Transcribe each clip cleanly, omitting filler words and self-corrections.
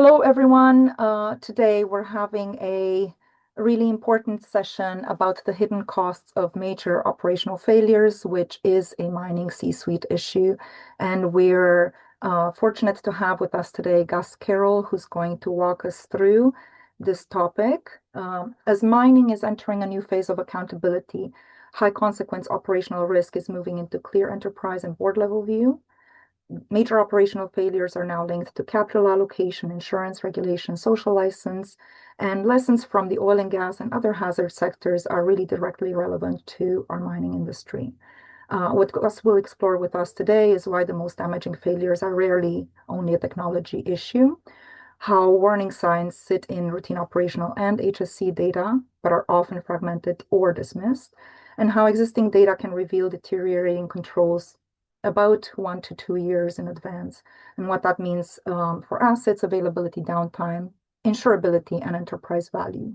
Hello, everyone. Today we're having a really important session about the hidden costs of major operational failures, which is a mining C-suite issue. And we're fortunate to have with us today Gus Carroll, who's going to walk us through this topic. As mining is entering a new phase of accountability, high consequence operational risk is moving into clear enterprise and board level view. Major operational failures are now linked to capital allocation, insurance regulation, social license, and lessons from the oil and gas and other hazard sectors are really directly relevant to our mining industry. What Gus will explore with us today is why the most damaging failures are rarely only a technology issue, how warning signs sit in routine operational and HSC data, but are often fragmented or dismissed, and how existing data can reveal deteriorating controls about 1 to 2 years in advance, and what that means for assets, availability, downtime, insurability, and enterprise value.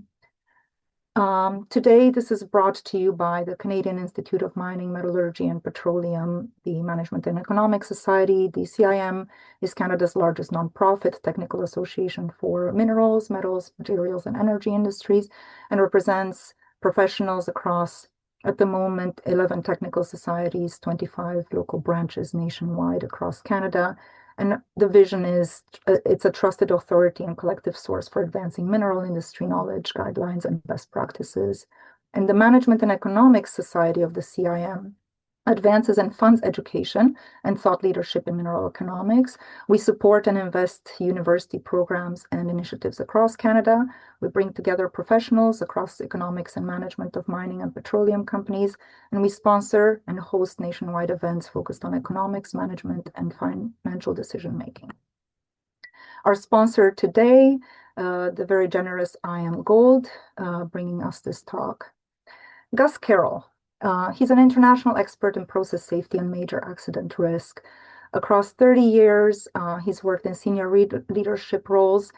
Today, this is brought to you by the Canadian Institute of Mining, Metallurgy, and Petroleum, the Management and Economics Society. The CIM is Canada's largest nonprofit technical association for minerals, metals, materials, and energy industries, and represents professionals across, at the moment, 11 technical societies, 25 local branches nationwide across Canada. And the vision is it's a trusted authority and collective source for advancing mineral industry knowledge, guidelines, and best practices. And the Management and Economics Society of the CIM advances and funds education and thought leadership in mineral economics. We support and invest university programs and initiatives across Canada. We bring together professionals across economics and management of mining and petroleum companies, and we sponsor and host nationwide events focused on economics, management, and financial decision-making. Our sponsor today, the very generous IM Gold, bringing us this talk. Gus Carroll. He's an international expert in process safety and major accident risk. Across 30 years, he's worked in senior leadership roles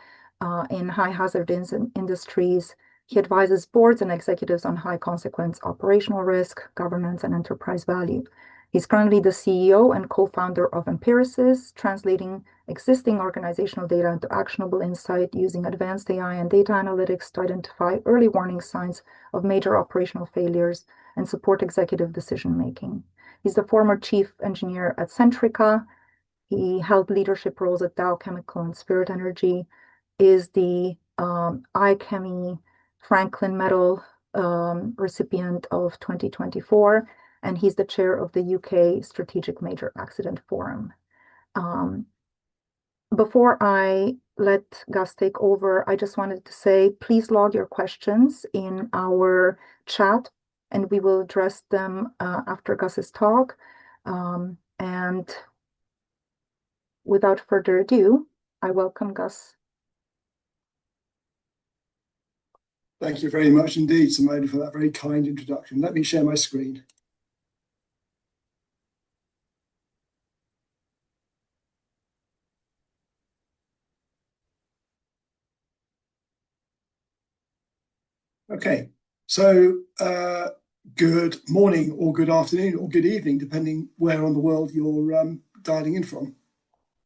in high hazard industries. He advises boards and executives on high consequence operational risk, governance, and enterprise value. He's currently the CEO and co-founder of Empirisys, translating existing organizational data into actionable insight using advanced AI and data analytics to identify early warning signs of major operational failures and support executive decision-making. He's the former chief engineer at Centrica. He held leadership roles at Dow Chemical and Spirit Energy, is the iChemie Franklin Medal recipient of 2024, and he's the chair of the UK Strategic Major Accident Forum. Before I let Gus take over, I just wanted to say, please log your questions in our chat, and we will address them after Gus's talk. And without further ado, I welcome Gus. Thank you very much indeed, Simone, for that very kind introduction. Let me share my screen. Okay, so good morning or good afternoon or good evening, depending where on the world you're dialing in from.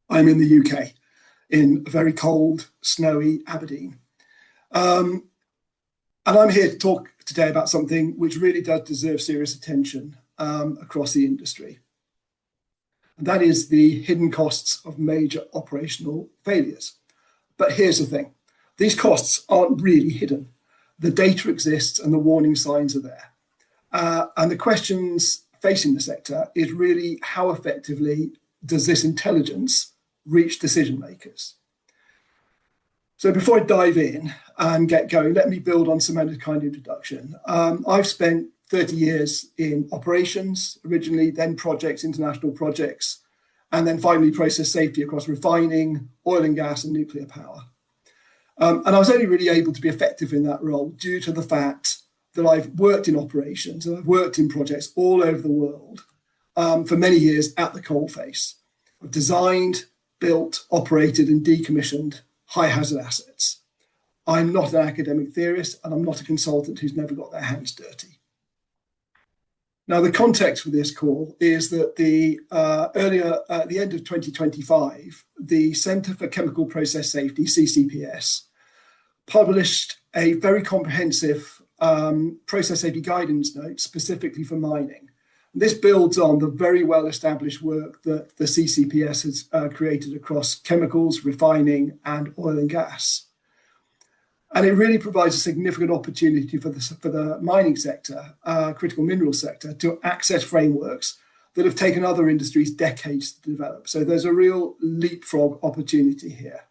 I'm in the UK, in a very cold, snowy Aberdeen. And I'm here to talk today about something which really does deserve serious attention across the industry. And that is the hidden costs of major operational failures. But here's the thing. These costs aren't really hidden. The data exists and the warning signs are there. And the questions facing the sector is really how effectively does this intelligence reach decision makers? So before I dive in and get going, let me build on Simone's kind introduction. I've spent 30 years in operations, originally, then projects, international projects, and then finally process safety across refining, oil and gas, and nuclear power. And I was only really able to be effective in that role due to the fact that I've worked in operations and I've worked in projects all over the world for many years at the coalface. I've designed, built, operated, and decommissioned high hazard assets. I'm not an academic theorist and I'm not a consultant who's never got their hands dirty. Now, the context for this call is that earlier at the end of 2025, the Centre for Chemical Process Safety, CCPS, published a very comprehensive process safety guidance note specifically for mining. This builds on the very well-established work that the CCPS has created across chemicals, refining, and oil and gas. And it really provides a significant opportunity for the mining sector, critical mineral sector, to access frameworks that have taken other industries decades to develop. So there's a real leapfrog opportunity here.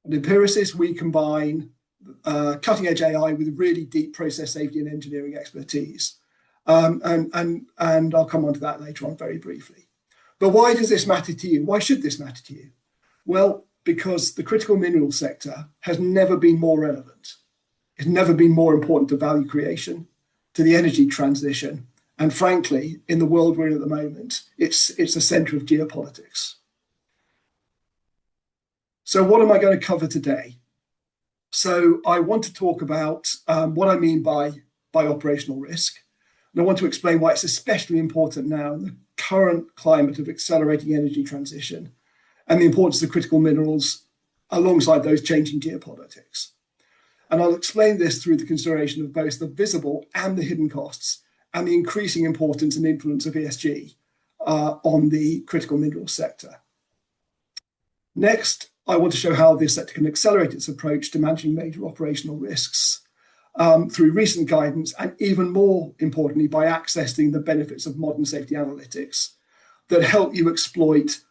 At Empirisys, we combine cutting-edge AI with really deep process safety and engineering expertise. And I'll come on to that later on very briefly. But why does this matter to you? Why should this matter to you? Well, because the critical mineral sector has never been more relevant. It's never been more important to value creation, to the energy transition, and frankly, in the world we're in at the moment, it's the center of geopolitics. So what am I going to cover today? So I want to talk about what I mean by operational risk. And I want to explain why it's especially important now in the current climate of accelerating energy transition and the importance of critical minerals alongside those changing geopolitics. And I'll explain this through the consideration of both the visible and the hidden costs and the increasing importance and influence of ESG on the critical minerals sector. Next, I want to show how this sector can accelerate its approach to managing major operational risks through recent guidance, and even more importantly, by accessing the benefits of modern safety analytics that help you exploit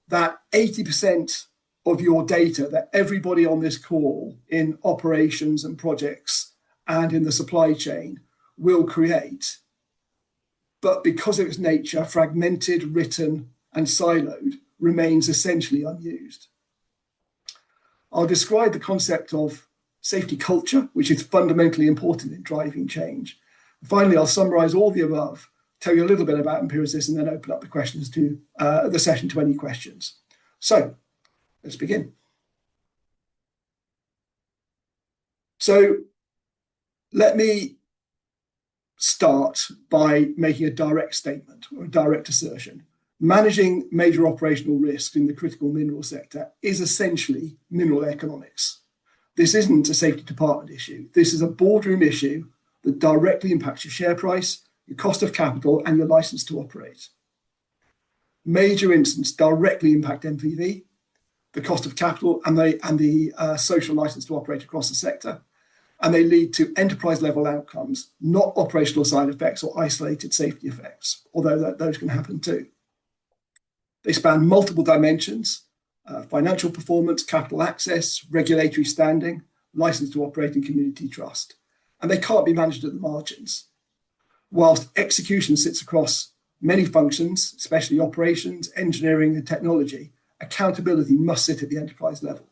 that 80% of your data that everybody on this call in operations and projects and in the supply chain will create. But because of its nature, fragmented, written, and siloed, remains essentially unused. I'll describe the concept of safety culture, which is fundamentally important in driving change. Finally, I'll summarize all the above, tell you a little bit about Empirisys, and then open up the questions to the session to any questions. So let's begin. So let me start by making a direct statement or a direct assertion. Managing major operational risks in the critical mineral sector is essentially mineral economics. This isn't a safety department issue. This is a boardroom issue that directly impacts your share price, your cost of capital, and your license to operate. Major incidents directly impact NPV, the cost of capital, and the social license to operate across the sector. And they lead to enterprise-level outcomes, not operational side effects or isolated safety effects, although those can happen too. They span multiple dimensions: financial performance, capital access, regulatory standing, license to operate, and community trust. And they can't be managed at the margins. Whilst execution sits across many functions, especially operations, engineering, and technology, accountability must sit at the enterprise level.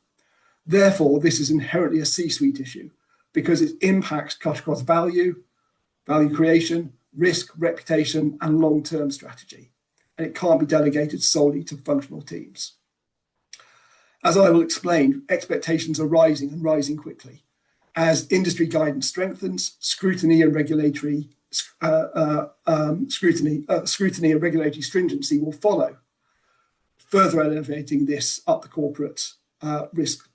Therefore, this is inherently a C-suite issue because its impacts cut across value creation, risk, reputation, and long-term strategy. And it can't be delegated solely to functional teams. As I will explain, expectations are rising and rising quickly. As industry guidance strengthens, scrutiny and regulatory stringency will follow, further elevating this up the corporate risk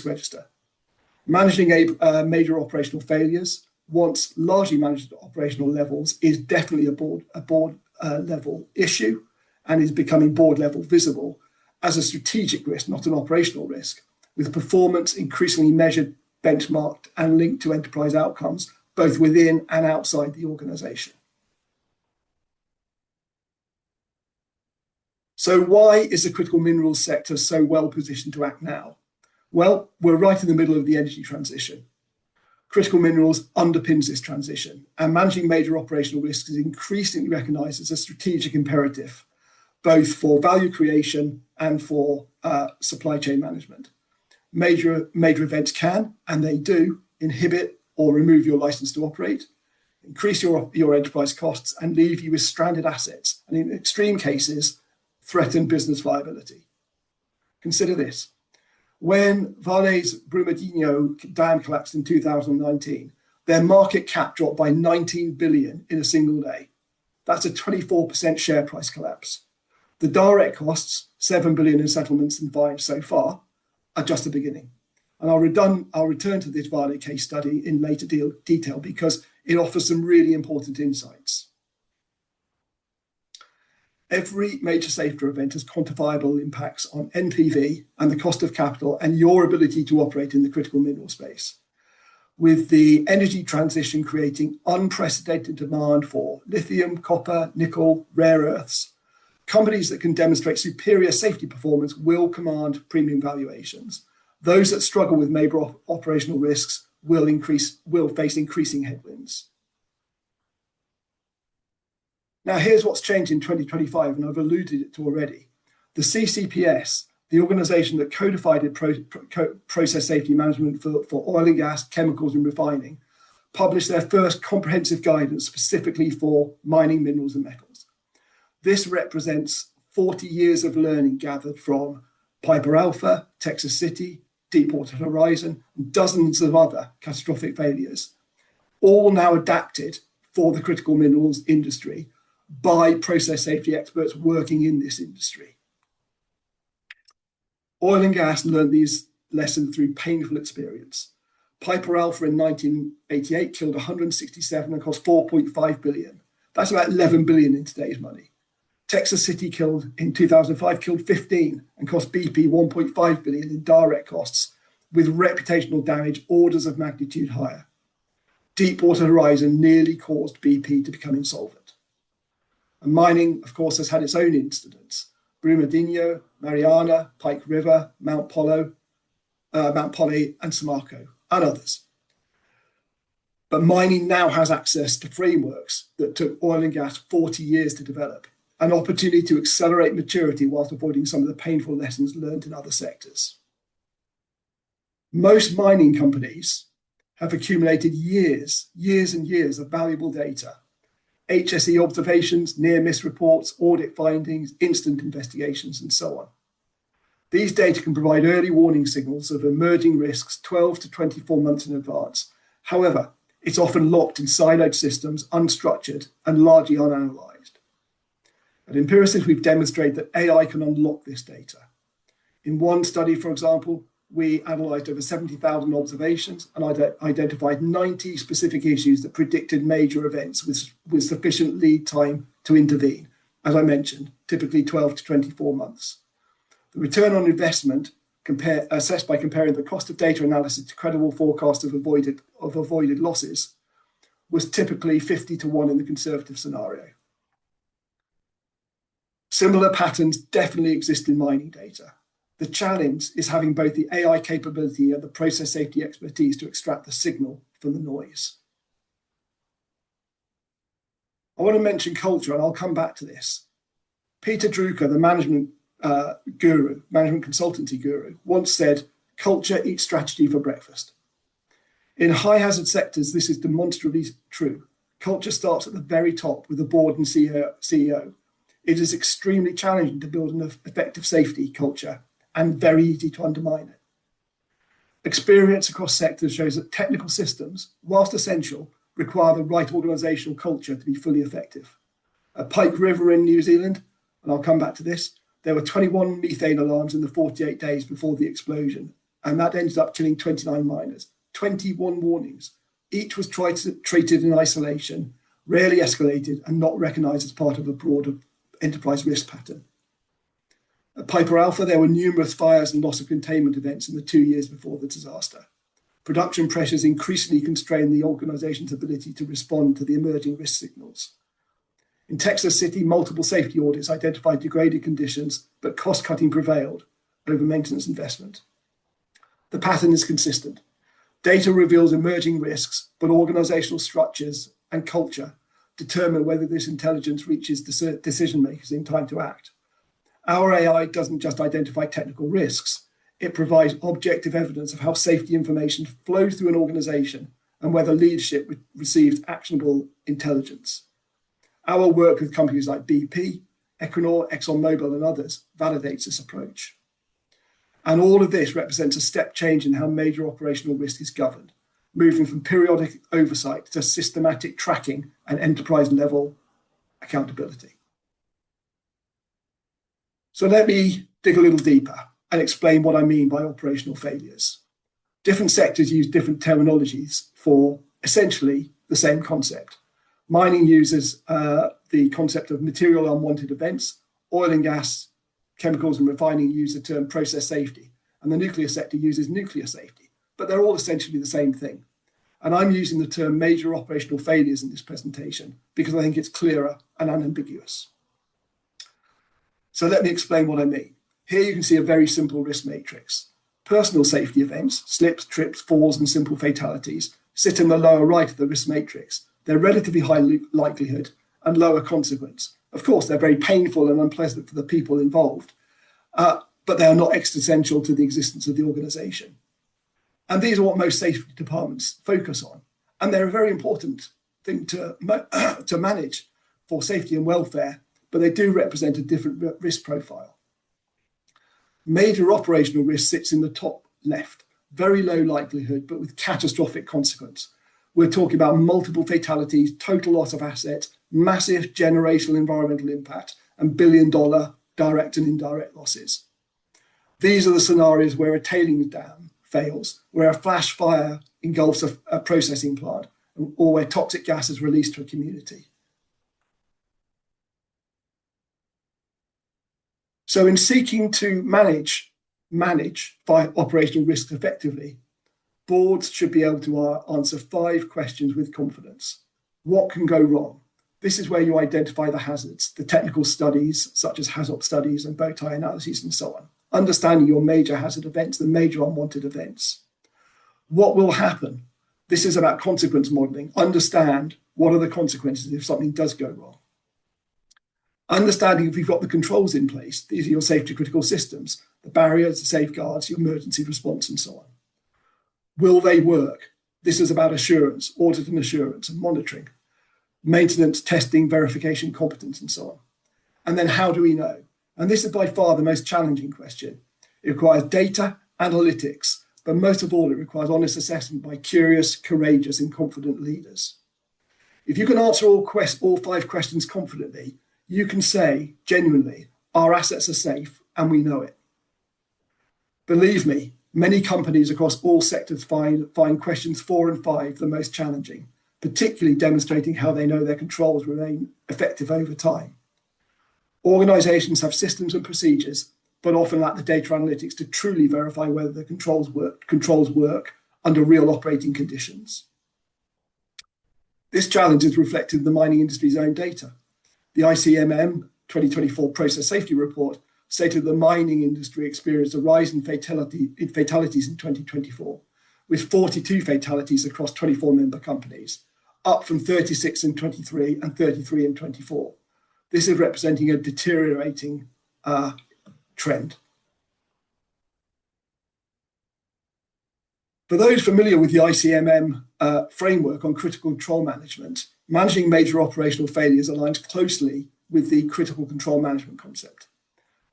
register. Managing major operational failures, once largely managed at operational levels, is definitely a board level issue and is becoming board level visible as a strategic risk, not an operational risk, with performance increasingly measured, benchmarked, and linked to enterprise outcomes, both within and outside the organization. So why is the critical minerals sector so well positioned to act now? Well, we're right in the middle of the energy transition. Critical minerals underpins this transition, and managing major operational risks is increasingly recognized as a strategic imperative, both for value creation and for supply chain management. Major events can, and they do, inhibit or remove your license to operate, increase your enterprise costs, and leave you with stranded assets, and in extreme cases, threaten business viability. Consider this. When Vale's Brumadinho dam collapsed in 2019, Their market cap dropped by 19 billion in a single day. That's a 24% share price collapse. The direct costs, 7 billion in settlements and fines so far, are just the beginning. And I'll return to this Vale case study in later detail because it offers some really important insights. Every major safety event has quantifiable impacts on NPV and the cost of capital and your ability to operate in the critical mineral space. With the energy transition creating unprecedented demand for lithium, copper, nickel, rare earths, companies that can demonstrate superior safety performance will command premium valuations. Those that struggle with major operational risks will face increasing headwinds. Now, here's what's changed in 2025, and I've alluded to already. The CCPS, the organization that codified process safety management for oil and gas, chemicals, and refining, published their first comprehensive guidance specifically for mining minerals and metals. This represents 40 years of learning gathered from Piper Alpha, Texas City, Deepwater Horizon, and dozens of other catastrophic failures, all now adapted for the critical minerals industry by process safety experts working in this industry. Oil and gas learned these lessons through painful experience. Piper Alpha in 1988 killed 167 and cost 4.5 billion. That's about 11 billion in today's money. Texas City in 2005 killed 15 and cost BP 1.5 billion in direct costs, with reputational damage orders of magnitude higher. Deepwater Horizon nearly caused BP to become insolvent. And mining, of course, has had its own incidents. Brumadinho, Mariana, Pike River, Mount Poly, and Samarco, and others. But mining now has access to frameworks that took oil and gas 40 years to develop, an opportunity to accelerate maturity whilst avoiding some of the painful lessons learned in other sectors. Most mining companies have accumulated years and years of valuable data, HSE observations, near-miss reports, audit findings, instant investigations, and so on. These data can provide early warning signals of emerging risks 12 to 24 months in advance. However, it's often locked in siloed systems, unstructured, and largely unanalyzed. At Empirisys, we've demonstrated that AI can unlock this data. In one study, for example, we analysed over 70,000 observations and identified 90 specific issues that predicted major events with sufficient lead time to intervene. As I mentioned, typically 12 to 24 months. The return on investment assessed by comparing the cost of data analysis to credible forecasts of avoided losses was typically 50 to 1 in the conservative scenario. Similar patterns definitely exist in mining data. The challenge is having both the AI capability and the process safety expertise to extract the signal from the noise. I want to mention culture, and I'll come back to this. Peter Drucker, the management consultancy guru, once said, "Culture eats strategy for breakfast." In high hazard sectors, this is demonstrably true. Culture starts at the very top with the board and CEO. It is extremely challenging to build an effective safety culture and very easy to undermine it. Experience across sectors shows that technical systems, whilst essential, require the right organisational culture to be fully effective. At Pike River in New Zealand, and I'll come back to this, there were 21 methane alarms in the 48 days before the explosion, and that ended up killing 29 miners. 21 warnings. Each was treated in isolation, rarely escalated, and not recognised as part of a broader enterprise risk pattern. At Piper Alpha, there were numerous fires and loss of containment events in the 2 years before the disaster. Production pressures increasingly constrained the organisation's ability to respond to the emerging risk signals. In Texas City, multiple safety audits identified degraded conditions, but cost-cutting prevailed over maintenance investment. The pattern is consistent. Data reveals emerging risks, but organisational structures and culture determine whether this intelligence reaches decision makers in time to act. Our AI doesn't just identify technical risks, it provides objective evidence of how safety information flows through an organisation and whether leadership receives actionable intelligence. Our work with companies like BP, Equinor, ExxonMobil, and others validates this approach. And all of this represents a step change in how major operational risk is governed. moving from periodic oversight to systematic tracking and enterprise-level accountability. So let me dig a little deeper and explain what I mean by operational failures. Different sectors use different terminologies for essentially the same concept. Mining uses the concept of material unwanted events. Oil and gas, chemicals and refining use the term process safety. And the nuclear sector uses nuclear safety. But they're all essentially the same thing. And I'm using the term major operational failures in this presentation because I think it's clearer and unambiguous. So let me explain what I mean. Here you can see a very simple risk matrix. Personal safety events, slips, trips, falls, and simple fatalities, sit in the lower right of the risk matrix. They're relatively high likelihood and lower consequence. Of course, they're very painful and unpleasant for the people involved, but they are not existential to the existence of the organization. And these are what most safety departments focus on. And they're a very important thing to manage for safety and welfare, but they do represent a different risk profile. Major operational risk sits in the top left, very low likelihood, but with catastrophic consequence. We're talking about multiple fatalities, total loss of assets, massive generational environmental impact, and billion-dollar direct and indirect losses. These are the scenarios where a tailings dam fails, where a flash fire engulfs a processing plant, or where toxic gas is released to a community. So in seeking to manage operational risks effectively, boards should be able to answer 5 questions with confidence. What can go wrong? This is where you identify the hazards, the technical studies, such as HAZOP studies and bow tie analyses and so on. Understanding your major hazard events, the major unwanted events. What will happen? This is about consequence modeling. Understand what are the consequences if something does go wrong. Understanding if you've got the controls in place. These are your safety critical systems, the barriers, the safeguards, your emergency response and so on. Will they work? This is about assurance, audit and assurance and monitoring, maintenance, testing, verification, competence, and so on. And then how do we know? And this is by far the most challenging question. It requires data, analytics, but most of all, it requires honest assessment by curious, courageous, and confident leaders. If you can answer all 5 questions confidently, you can say, genuinely, our assets are safe and we know it. Believe me, many companies across all sectors find questions 4 and 5 the most challenging, particularly demonstrating how they know their controls remain effective over time. Organizations have systems and procedures, but often lack the data analytics to truly verify whether the controls work under real operating conditions. This challenge is reflected in the mining industry's own data. The ICMM 2024 Process Safety Report stated the mining industry experienced a rise in fatalities in 2024, with 42 fatalities across 24 member companies, up from 36 in 23 and 33 in 24. This is representing a deteriorating trend. For those familiar with the ICMM framework on critical control management, managing major operational failures aligns closely with the critical control management concept.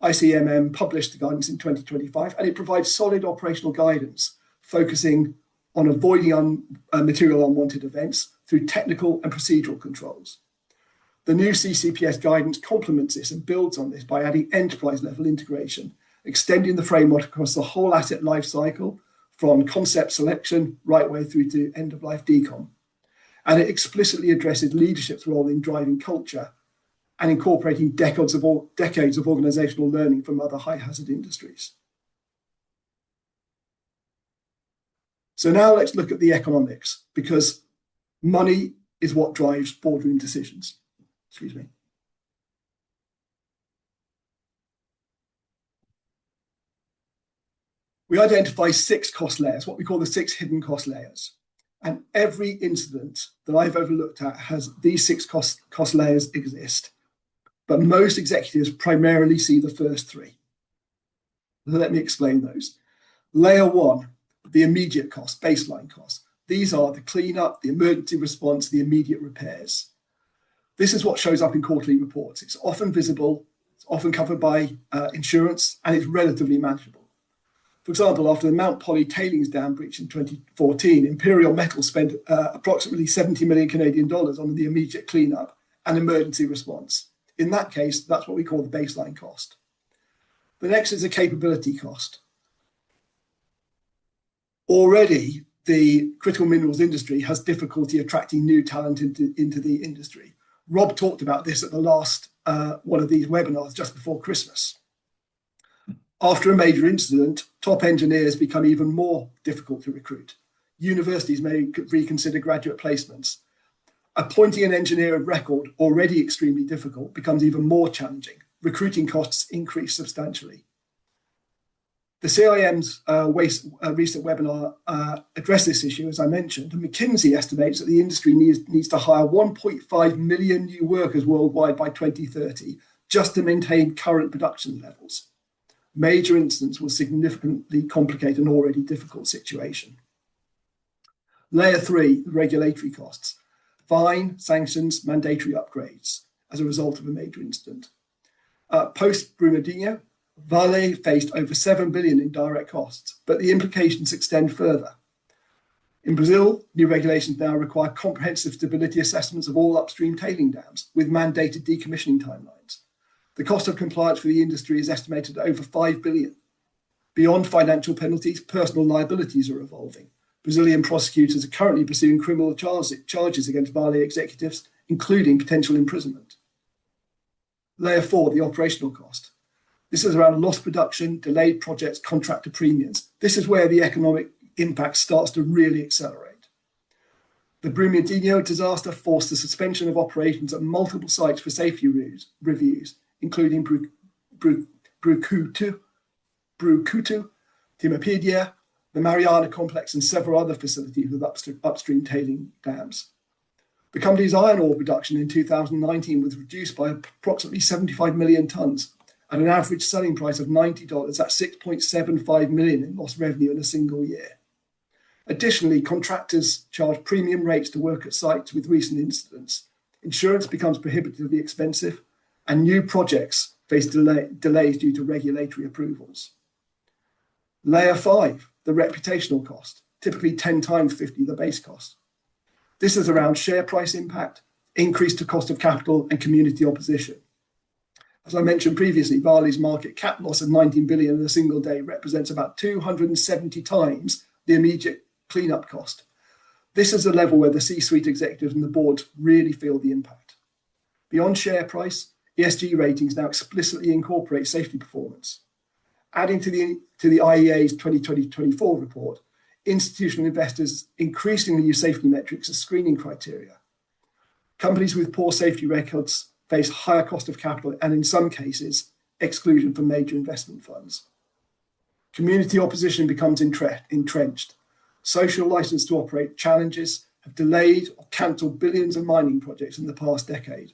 ICMM published the guidance in 2025, and it provides solid operational guidance, focusing on avoiding material unwanted events through technical and procedural controls. The new CCPS guidance complements this and builds on this by adding enterprise-level integration, extending the framework across the whole asset life cycle, from concept selection right way through to end-of-life decom. And it explicitly addresses leadership's role in driving culture and incorporating decades of organizational learning from other high-hazard industries. So now let's look at the economics, because money is what drives boardroom decisions. Excuse me. We identify 6 cost layers, what we call the 6 hidden cost layers. And every incident that I've ever looked at has these 6 cost layers exist. But most executives primarily see the first 3. Let me explain those. Layer 1, the immediate cost, baseline cost. These are the cleanup, the emergency response, the immediate repairs. This is what shows up in quarterly reports. It's often visible, it's often covered by insurance, and it's relatively manageable. For example, after the Mount Poly tailings dam breach in 2014, Imperial Metals spent approximately 70 million Canadian dollars on the immediate cleanup and emergency response. In that case, that's what we call the baseline cost. The next is a capability cost. Already, the critical minerals industry has difficulty attracting new talent into the industry. Rob talked about this at the last one of these webinars just before Christmas. After a major incident, top engineers become even more difficult to recruit. Universities may reconsider graduate placements. Appointing an engineer of record, already extremely difficult, becomes even more challenging. Recruiting costs increase substantially. The CIM's recent webinar addressed this issue, as I mentioned, and McKinsey estimates that the industry needs to hire 1.5 million new workers worldwide by 2030 just to maintain current production levels. Major incidents will significantly complicate an already difficult situation. Layer 3, the regulatory costs. Fine, sanctions, mandatory upgrades as a result of a major incident. Post Brumadinho, Vale faced over 7 billion in direct costs, but the implications extend further. In Brazil, new regulations now require comprehensive stability assessments of all upstream tailing dams with mandated decommissioning timelines. The cost of compliance for the industry is estimated at over 5 billion. Beyond financial penalties, personal liabilities are evolving. Brazilian prosecutors are currently pursuing criminal charges against Vale executives, including potential imprisonment. Layer 4, the operational cost. This is around lost production, delayed projects, contractor premiums. This is where the economic impact starts to really accelerate. The Brumadinho disaster forced the suspension of operations at multiple sites for safety reviews, including Brucutu, Timapedia, the Mariana complex, and several other facilities with upstream tailing dams. The company's iron ore production in 2019 was reduced by approximately 75 million tonnes at an average selling price of $90. That's 6.75 million in lost revenue in a single year. Additionally, contractors charge premium rates to work at sites with recent incidents. Insurance becomes prohibitively expensive, and new projects face delays due to regulatory approvals. Layer 5, the reputational cost, typically 10 times 50 the base cost. This is around share price impact, increase to cost of capital, and community opposition. As I mentioned previously, Vale's market cap loss of 19 billion in a single day represents about 270 times the immediate cleanup cost. This is a level where the C-suite executives and the boards really feel the impact. Beyond share price, ESG ratings now explicitly incorporate safety performance. Adding to the IEA's 2020-24 report, institutional investors increasingly use safety metrics as screening criteria. Companies with poor safety records face higher cost of capital and, in some cases, exclusion from major investment funds. Community opposition becomes entrenched. Social license to operate challenges have delayed or cancelled billions of mining projects in the past decade.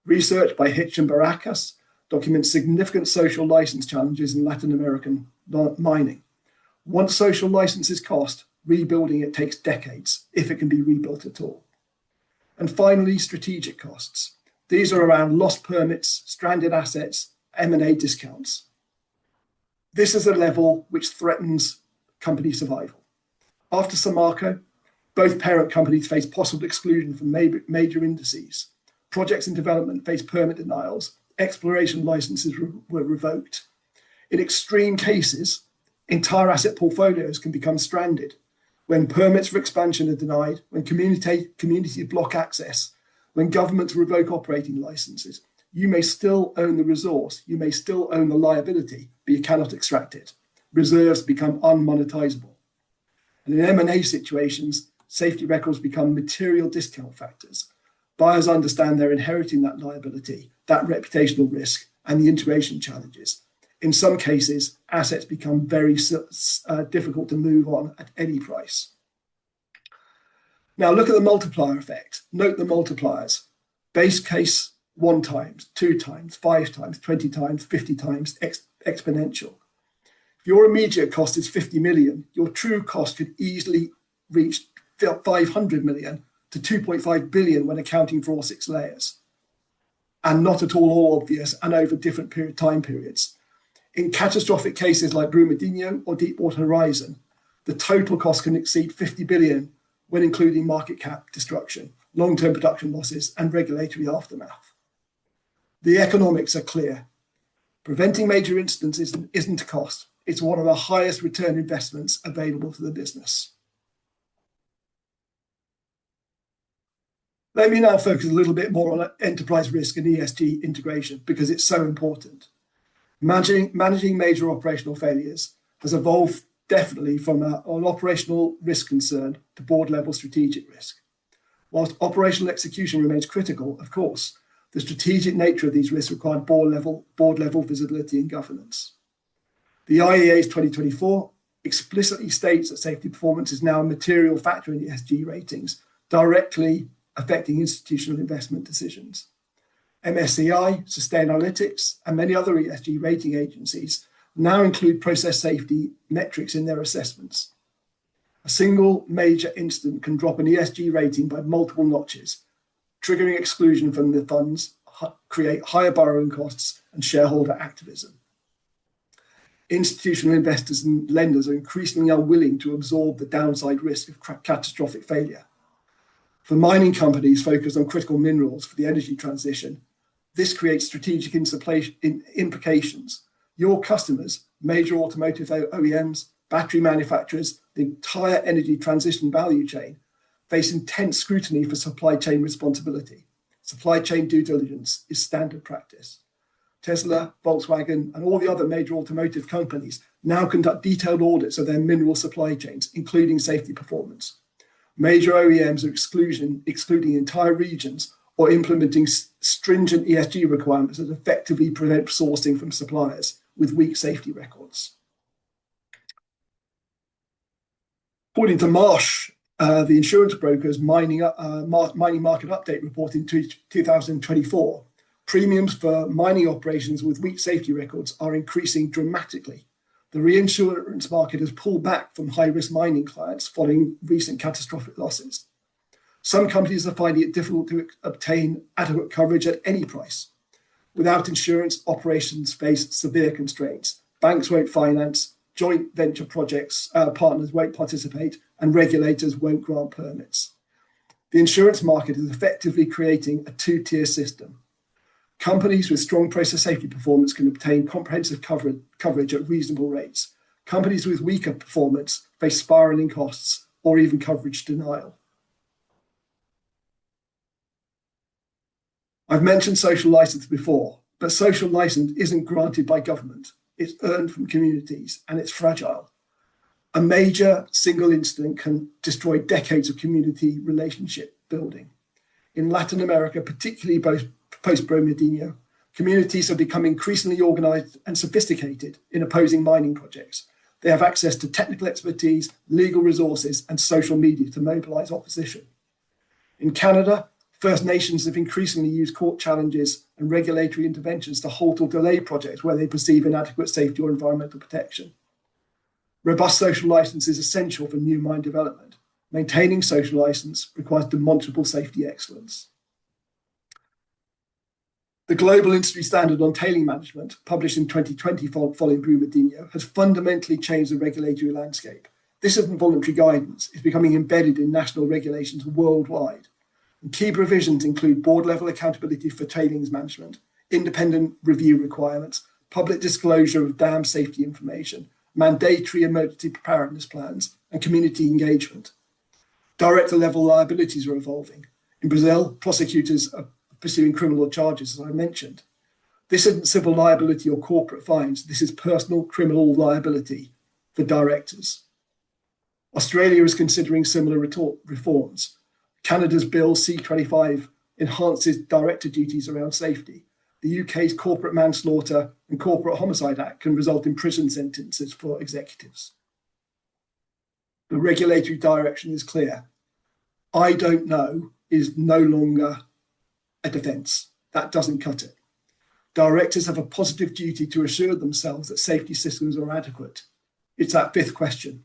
Research by Hitch and Baracus documents significant social license challenges in Latin American mining. Once social licenses cost, rebuilding it takes decades, if it can be rebuilt at all. And finally, strategic costs. These are around lost permits, stranded assets, M&A discounts. This is a level which threatens company survival. After Samarco, both parent companies face possible exclusion from major indices. Projects in development face permit denials. Exploration licenses were revoked. In extreme cases, entire asset portfolios can become stranded. When permits for expansion are denied, when communities block access, when governments revoke operating licenses, you may still own the resource, you may still own the liability, but you cannot extract it. Reserves become unmonetizable. And in M&A situations, safety records become material discount factors. Buyers understand they're inheriting that liability, that reputational risk, and the integration challenges. In some cases, assets become very difficult to move on at any price. Now look at the multiplier effect. Note the multipliers. Base case, 1 times, 2 times, 5 times, 20 times, 50 times, exponential. If your immediate cost is 50 million, your true cost could easily reach 500 million to 2.5 billion when accounting for all 6 layers. And not at all obvious and over different time periods. In catastrophic cases like Brumadinho or Deepwater Horizon, the total cost can exceed 50 billion when including market cap destruction, long-term production losses, and regulatory aftermath. The economics are clear. Preventing major incidents isn't a cost. It's one of the highest return investments available to the business. Let me now focus a little bit more on enterprise risk and ESG integration because it's so important. Managing major operational failures has evolved definitely from an operational risk concern to board-level strategic risk. Whilst operational execution remains critical, of course, the strategic nature of these risks require board-level visibility and governance. The IEA's 2024 explicitly states that safety performance is now a material factor in ESG ratings, directly affecting institutional investment decisions. MSCI, Sustainalytics, and many other ESG rating agencies now include process safety metrics in their assessments. A single major incident can drop an ESG rating by multiple notches, triggering exclusion from the funds, create higher borrowing costs, and shareholder activism. Institutional investors and lenders are increasingly unwilling to absorb the downside risk of catastrophic failure. For mining companies focused on critical minerals for the energy transition, this creates strategic implications. Your customers, major automotive OEMs, battery manufacturers, the entire energy transition value chain, face intense scrutiny for supply chain responsibility. Supply chain due diligence is standard practice. Tesla, Volkswagen, and all the other major automotive companies now conduct detailed audits of their mineral supply chains, including safety performance. Major OEMs are excluding entire regions or implementing stringent ESG requirements that effectively prevent sourcing from suppliers with weak safety records. According to Marsh, the insurance broker's mining market update report in 2024, premiums for mining operations with weak safety records are increasing dramatically. The reinsurance market has pulled back from high-risk mining clients following recent catastrophic losses. Some companies are finding it difficult to obtain adequate coverage at any price. Without insurance, operations face severe constraints. Banks won't finance, joint venture projects partners won't participate, and regulators won't grant permits. The insurance market is effectively creating a two-tier system. Companies with strong process safety performance can obtain comprehensive coverage at reasonable rates. Companies with weaker performance face spiraling costs or even coverage denial. I've mentioned social license before, but social license isn't granted by government. It's earned from communities, and it's fragile. A major single incident can destroy decades of community relationship building. In Latin America, particularly post-Brumadinho, communities have become increasingly organized and sophisticated in opposing mining projects. They have access to technical expertise, legal resources, and social media to mobilize opposition. In Canada, First Nations have increasingly used court challenges and regulatory interventions to halt or delay projects where they perceive inadequate safety or environmental protection. Robust social license is essential for new mine development. Maintaining social license requires demonstrable safety excellence. The global industry standard on tailing management, published in 2020 following Brumadinho, has fundamentally changed the regulatory landscape. This isn't voluntary guidance. It's becoming embedded in national regulations worldwide. And key provisions include board-level accountability for tailings management, independent review requirements, public disclosure of dam safety information, mandatory emergency preparedness plans, and community engagement. Director-level liabilities are evolving. In Brazil, prosecutors are pursuing criminal charges, as I mentioned. This isn't civil liability or corporate fines. This is personal criminal liability for directors. Australia is considering similar reforms. Canada's Bill C-25 enhances director duties around safety. The UK's Corporate Manslaughter and Corporate Homicide Act can result in prison sentences for executives. The regulatory direction is clear. I don't know is no longer a defence. That doesn't cut it. Directors have a positive duty to assure themselves that safety systems are adequate. It's that fifth question.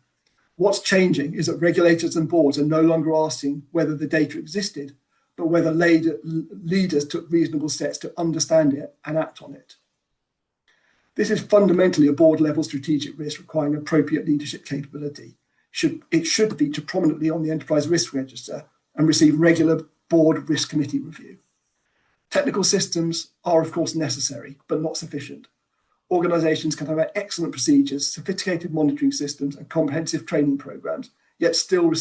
What's changing is that regulators and boards are no longer asking whether the data existed, but whether leaders took reasonable steps to understand it and act on it. This is fundamentally a board-level strategic risk requiring appropriate leadership capability. It should feature prominently on the enterprise risk register and receive regular board risk committee review. Technical systems are, of course, necessary, but not sufficient. Organizations can have excellent procedures, sophisticated monitoring systems, and comprehensive training programs, yet still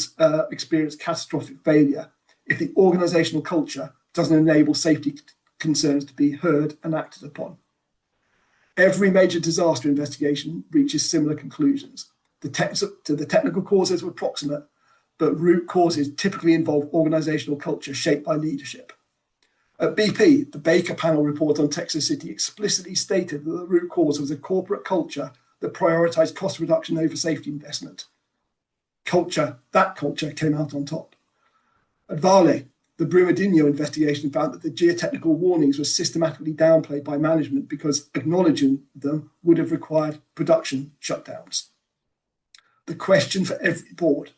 experience catastrophic failure if the organizational culture doesn't enable safety concerns to be heard and acted upon. Every major disaster investigation reaches similar conclusions. The technical causes were proximate, but root causes typically involve organizational culture shaped by leadership. At BP, the Baker panel report on Texas City explicitly stated that the root cause was a corporate culture that prioritized cost reduction over safety investment. That culture came out on top. At Vale, the Brumadinho investigation found that the geotechnical warnings were systematically downplayed by management because acknowledging them would have required production shutdowns. The question for every board: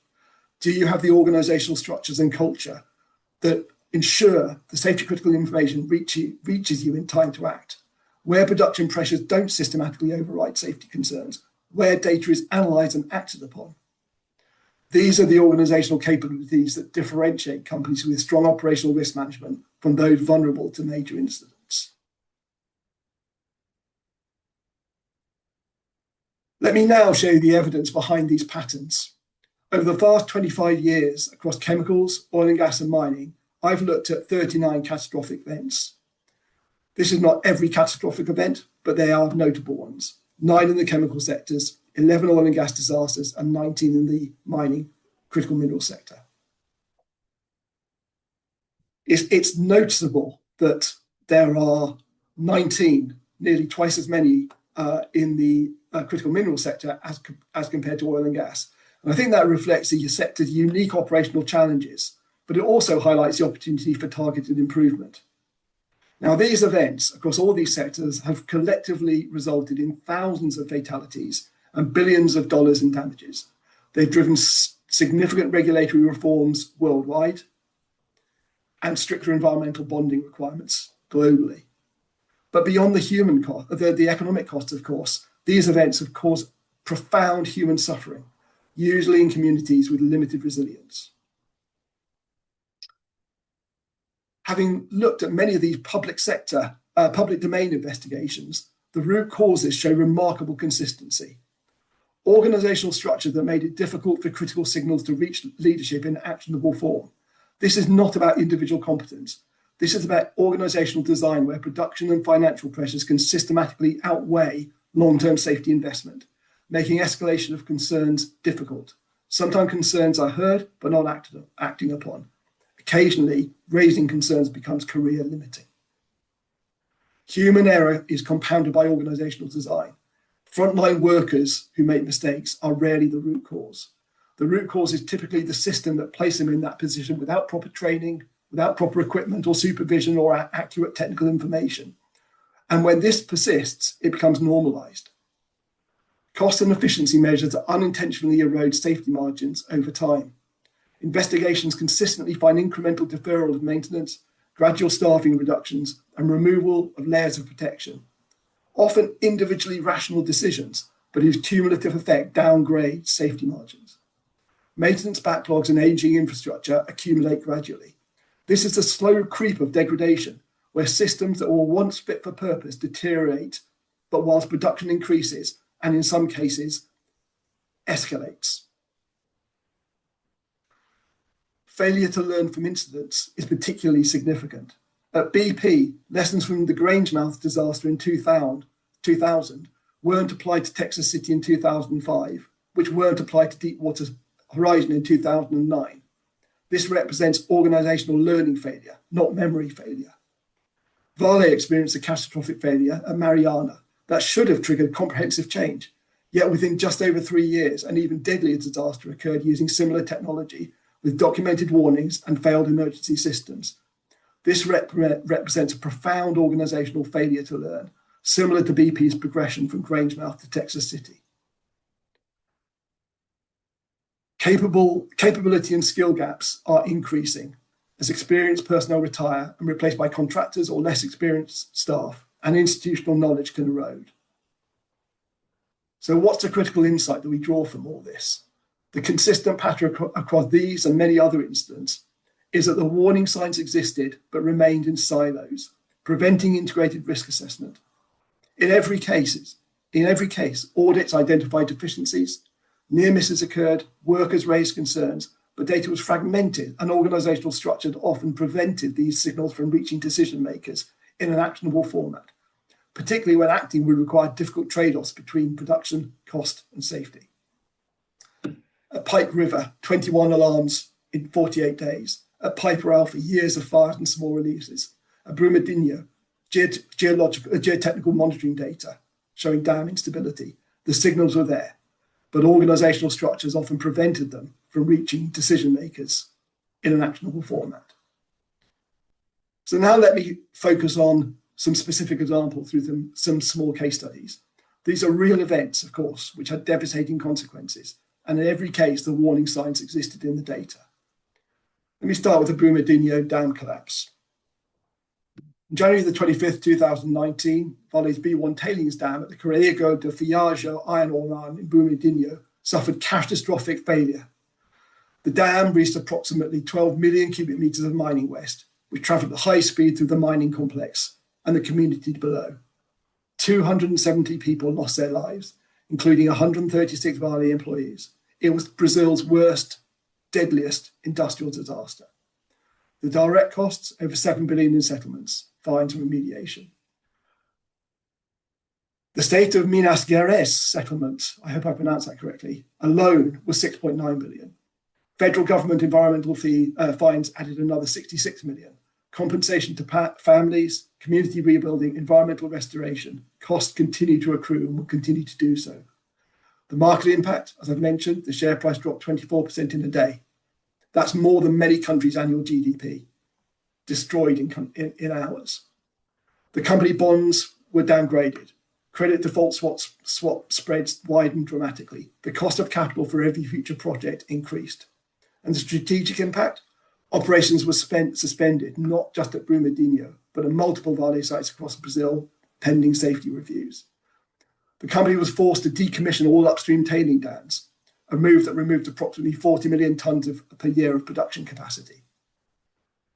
do you have the organizational structures and culture that ensure the safety critical information reaches you in time to act? Where production pressures don't systematically override safety concerns, where data is analysed and acted upon. These are the organizational capabilities that differentiate companies with strong operational risk management from those vulnerable to major incidents. Let me now show you the evidence behind these patterns. Over the past 25 years across chemicals, oil and gas and mining, I've looked at 39 catastrophic events. This is not every catastrophic event, but they are notable ones. 9 in the chemical sectors, 11 oil and gas disasters, and 19 in the mining critical mineral sector. It's noticeable that there are 19, nearly twice as many in the critical mineral sector as compared to oil and gas. And I think that reflects the sector's unique operational challenges, but it also highlights the opportunity for targeted improvement. Now, these events across all these sectors have collectively resulted in thousands of fatalities and billions of dollars in damages. They've driven significant regulatory reforms worldwide and stricter environmental bonding requirements globally. But beyond the human cost, the economic cost, of course, these events have caused profound human suffering, usually in communities with limited resilience. Having looked at many of these public domain investigations, the root causes show remarkable consistency. Organizational structure that made it difficult for critical signals to reach leadership in actionable form. This is not about individual competence. This is about organizational design where production and financial pressures can systematically outweigh long-term safety investment, making escalation of concerns difficult. Sometimes concerns are heard but not acting upon. Occasionally, raising concerns becomes career limiting. Human error is compounded by organizational design. Frontline workers who make mistakes are rarely the root cause. The root cause is typically the system that places them in that position without proper training, without proper equipment or supervision or accurate technical information. And when this persists, it becomes normalized. Cost and efficiency measures unintentionally erode safety margins over time. Investigations consistently find incremental deferral of maintenance, gradual staffing reductions, and removal of layers of protection. Often individually rational decisions, but whose cumulative effect downgrades safety margins. Maintenance backlogs and aging infrastructure accumulate gradually. This is the slow creep of degradation, where systems that were once fit for purpose deteriorate, but whilst production increases, and in some cases, escalates. Failure to learn from incidents is particularly significant. At BP, lessons from the Grangemouth disaster in 2000 weren't applied to Texas City in 2005, which weren't applied to Deepwater Horizon in 2009. This represents organizational learning failure, not memory failure. Vale experienced a catastrophic failure at Mariana that should have triggered comprehensive change. Yet within just over 3 years, an even deadlier disaster occurred using similar technology with documented warnings and failed emergency systems. This represents a profound organizational failure to learn, similar to BP's progression from Grangemouth to Texas City. Capability and skill gaps are increasing as experienced personnel retire and replaced by contractors or less experienced staff, and institutional knowledge can erode. So what's the critical insight that we draw from all this? The consistent pattern across these and many other incidents is that the warning signs existed but remained in silos, preventing integrated risk assessment. In every case, audits identified deficiencies, near misses occurred, workers raised concerns, but data was fragmented and organizational structure often prevented these signals from reaching decision makers in an actionable format, particularly when acting would require difficult trade-offs between production, cost, and safety. At Pike River, 21 alarms in 48 days. At Piper Alpha, years of fires and small releases. At Brumadinho, geotechnical monitoring data showing dam instability. The signals were there, but organizational structures often prevented them from reaching decision makers in an actionable format. So now let me focus on some specific examples through some small case studies. These are real events, of course, which had devastating consequences. And in every case, the warning signs existed in the data. Let me start with the Brumadinho dam collapse. On January the 25th, 2019, Vale's B1 tailings dam at the Carroll de Fiajo iron ore mine in Brumadinho suffered catastrophic failure. The dam reached approximately 12 million cubic meters of mining waste, which traveled at high speed through the mining complex and the community below. 270 people lost their lives, including 136 Vale employees. It was Brazil's worst, deadliest industrial disaster. The direct costs, over 7 billion in settlements, fines and remediation. The state of Minas Gerais settlement, I hope I pronounced that correctly, alone was 6.9 billion. Federal government environmental fines added another 66 million. Compensation to families, community rebuilding, environmental restoration, costs continue to accrue and will continue to do so. The market impact, as I've mentioned, the share price dropped 24% in a day. That's more than many countries' annual GDP, destroyed in hours. The company bonds were downgraded. Credit default swap spreads widened dramatically. The cost of capital for every future project increased. And the strategic impact? Operations were suspended, not just at Brumadinho, but at multiple Vale sites across Brazil, pending safety reviews. The company was forced to decommission all upstream tailing dams, a move that removed approximately 40 million tons per year of production capacity.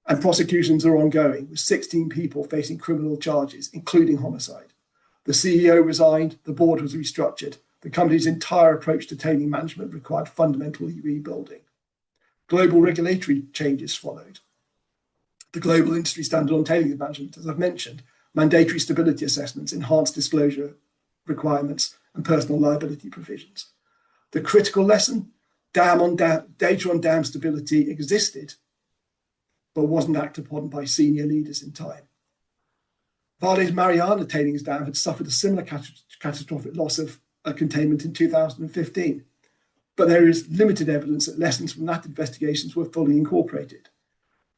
And prosecutions are ongoing, with 16 people facing criminal charges, including homicide. The CEO resigned, the board was restructured. The company's entire approach to tailing management required fundamental rebuilding. Global regulatory changes followed. The global industry standard on tailings management, as I've mentioned, mandatory stability assessments, enhanced disclosure requirements, and personal liability provisions. The critical lesson, data on dam stability existed, but wasn't acted upon by senior leaders in time. Vale's Mariana tailings dam had suffered a similar catastrophic loss of containment in 2015, but there is limited evidence that lessons from that investigations were fully incorporated.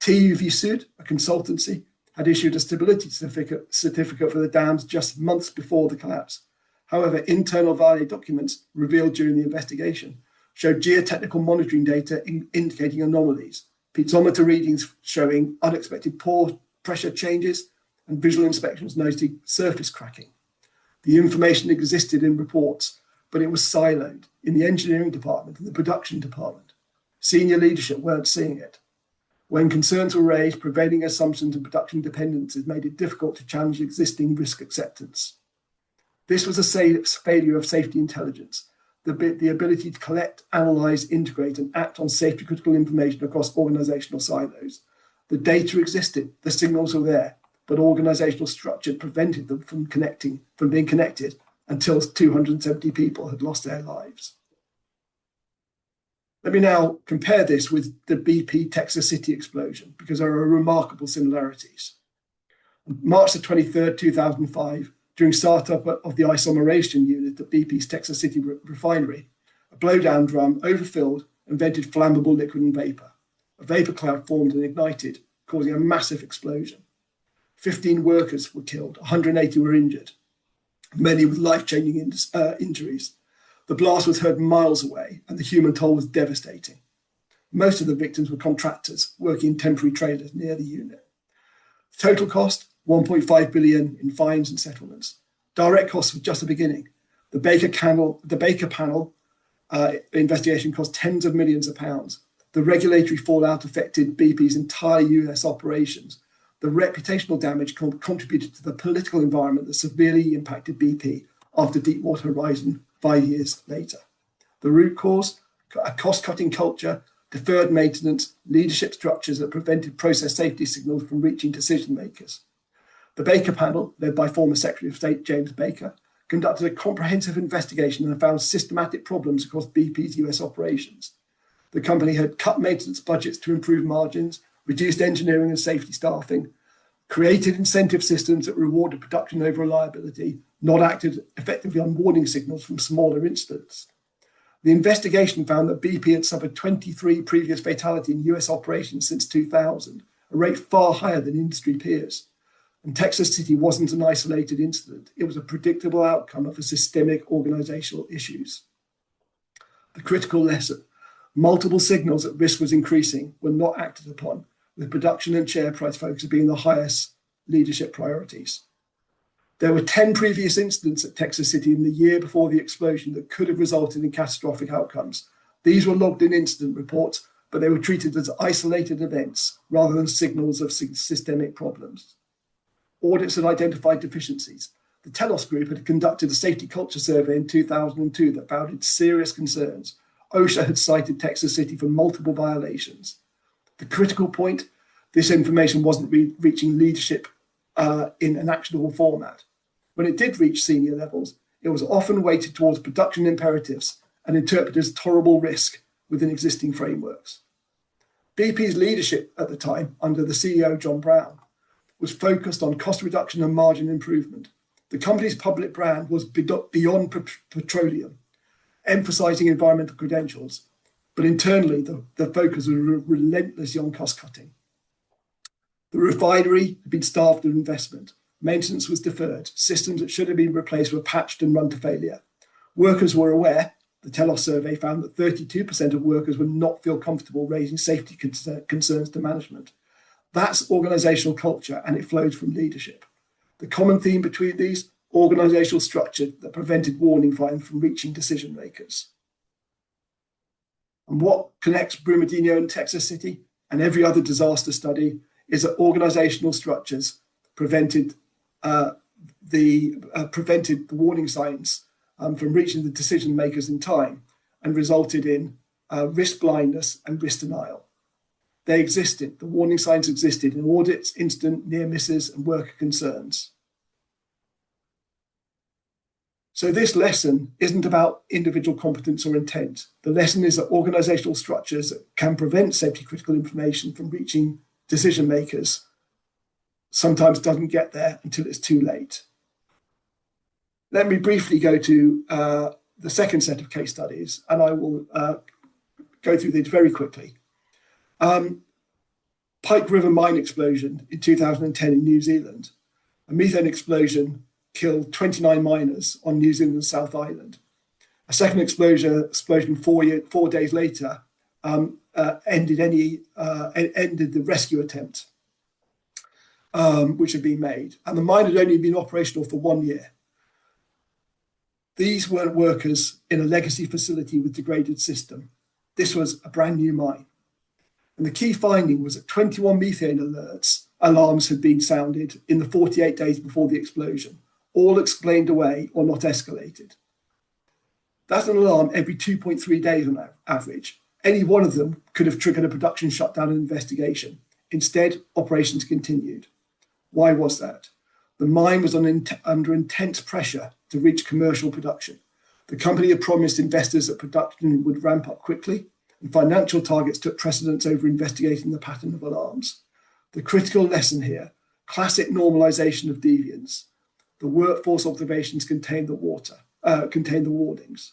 TUV Sud, a consultancy, had issued a stability certificate for the dams just months before the collapse. However, internal Vale documents revealed during the investigation showed geotechnical monitoring data indicating anomalies, piezometer readings showing unexpected pore pressure changes, and visual inspections noting surface cracking. The information existed in reports, but it was siloed in the engineering department and the production department. Senior leadership weren't seeing it. When concerns were raised, prevailing assumptions and production dependencies made it difficult to challenge existing risk acceptance. This was a failure of safety intelligence, the ability to collect, analyze, integrate, and act on safety critical information across organizational silos. The data existed, the signals were there, but organizational structure prevented them from being connected until 270 people had lost their lives. Let me now compare this with the BP Texas City explosion, because there are remarkable similarities. On March the 23rd, 2005, during startup of the isomerization unit at BP's Texas City refinery, a blowdown drum overfilled and vented flammable liquid and vapor. A vapor cloud formed and ignited, causing a massive explosion. 15 workers were killed, 180 were injured, many with life-changing injuries. The blast was heard miles away, and the human toll was devastating. Most of the victims were contractors working in temporary trailers near the unit. Total cost, 1.5 billion in fines and settlements. Direct costs were just the beginning. The Baker panel investigation cost tens of millions of pounds. The regulatory fallout affected BP's entire US operations. The reputational damage contributed to the political environment that severely impacted BP after Deepwater Horizon 5 years later. The root cause, a cost-cutting culture, deferred maintenance, leadership structures that prevented process safety signals from reaching decision makers. The Baker panel, led by former Secretary of State James Baker, conducted a comprehensive investigation and found systematic problems across BP's US operations. The company had cut maintenance budgets to improve margins, reduced engineering and safety staffing, created incentive systems that rewarded production over reliability, not acted effectively on warning signals from smaller incidents. The investigation found that BP had suffered 23 previous fatalities in US operations since 2000, a rate far higher than industry peers. And Texas City wasn't an isolated incident. It was a predictable outcome of a systemic organizational issues. The critical lesson: multiple signals that risk was increasing were not acted upon, with production and share price focus being the highest leadership priorities. There were 10 previous incidents at Texas City in the year before the explosion that could have resulted in catastrophic outcomes. These were logged in incident reports, but they were treated as isolated events rather than signals of systemic problems. Audits had identified deficiencies. The Telos Group had conducted a safety culture survey in 2002 that found serious concerns. OSHA had cited Texas City for multiple violations. The critical point: this information wasn't reaching leadership in an actionable format. When it did reach senior levels, it was often weighted towards production imperatives and interpreted as tolerable risk within existing frameworks. BP's leadership at the time, under the CEO, John Brown, was focused on cost reduction and margin improvement. The company's public brand was beyond petroleum, emphasizing environmental credentials, but internally the focus was relentlessly on cost cutting. The refinery had been starved of investment. Maintenance was deferred. Systems that should have been replaced were patched and run to failure. Workers were aware. The Telos survey found that 32% of workers would not feel comfortable raising safety concerns to management. That's organizational culture, and it flows from leadership. The common theme between these: organizational structure that prevented warning signs from reaching decision makers. And what connects Brumadinho and Texas City and every other disaster study is that organizational structures prevented the warning signs from reaching the decision makers in time and resulted in risk blindness and risk denial. They existed. The warning signs existed in audits, incident, near misses, and worker concerns. So this lesson isn't about individual competence or intent. The lesson is that organizational structures can prevent safety critical information from reaching decision makers sometimes doesn't get there until it's too late. Let me briefly go to the second set of case studies, and I will go through these very quickly. Pike River mine explosion in 2010 in New Zealand. A methane explosion killed 29 miners on New Zealand's South Island. A second explosion 4 days later ended the rescue attempt which had been made, and the mine had only been operational for 1 year. These weren't workers in a legacy facility with degraded system. This was a brand new mine. And the key finding was that 21 methane alarms had been sounded in the 48 days before the explosion, all explained away or not escalated. That's an alarm every 2.3 days on average. Any one of them could have triggered a production shutdown and investigation. Instead, operations continued. Why was that? The mine was under intense pressure to reach commercial production. The company had promised investors that production would ramp up quickly, and financial targets took precedence over investigating the pattern of alarms. The critical lesson here: classic normalization of deviance. The workforce observations contained the warnings.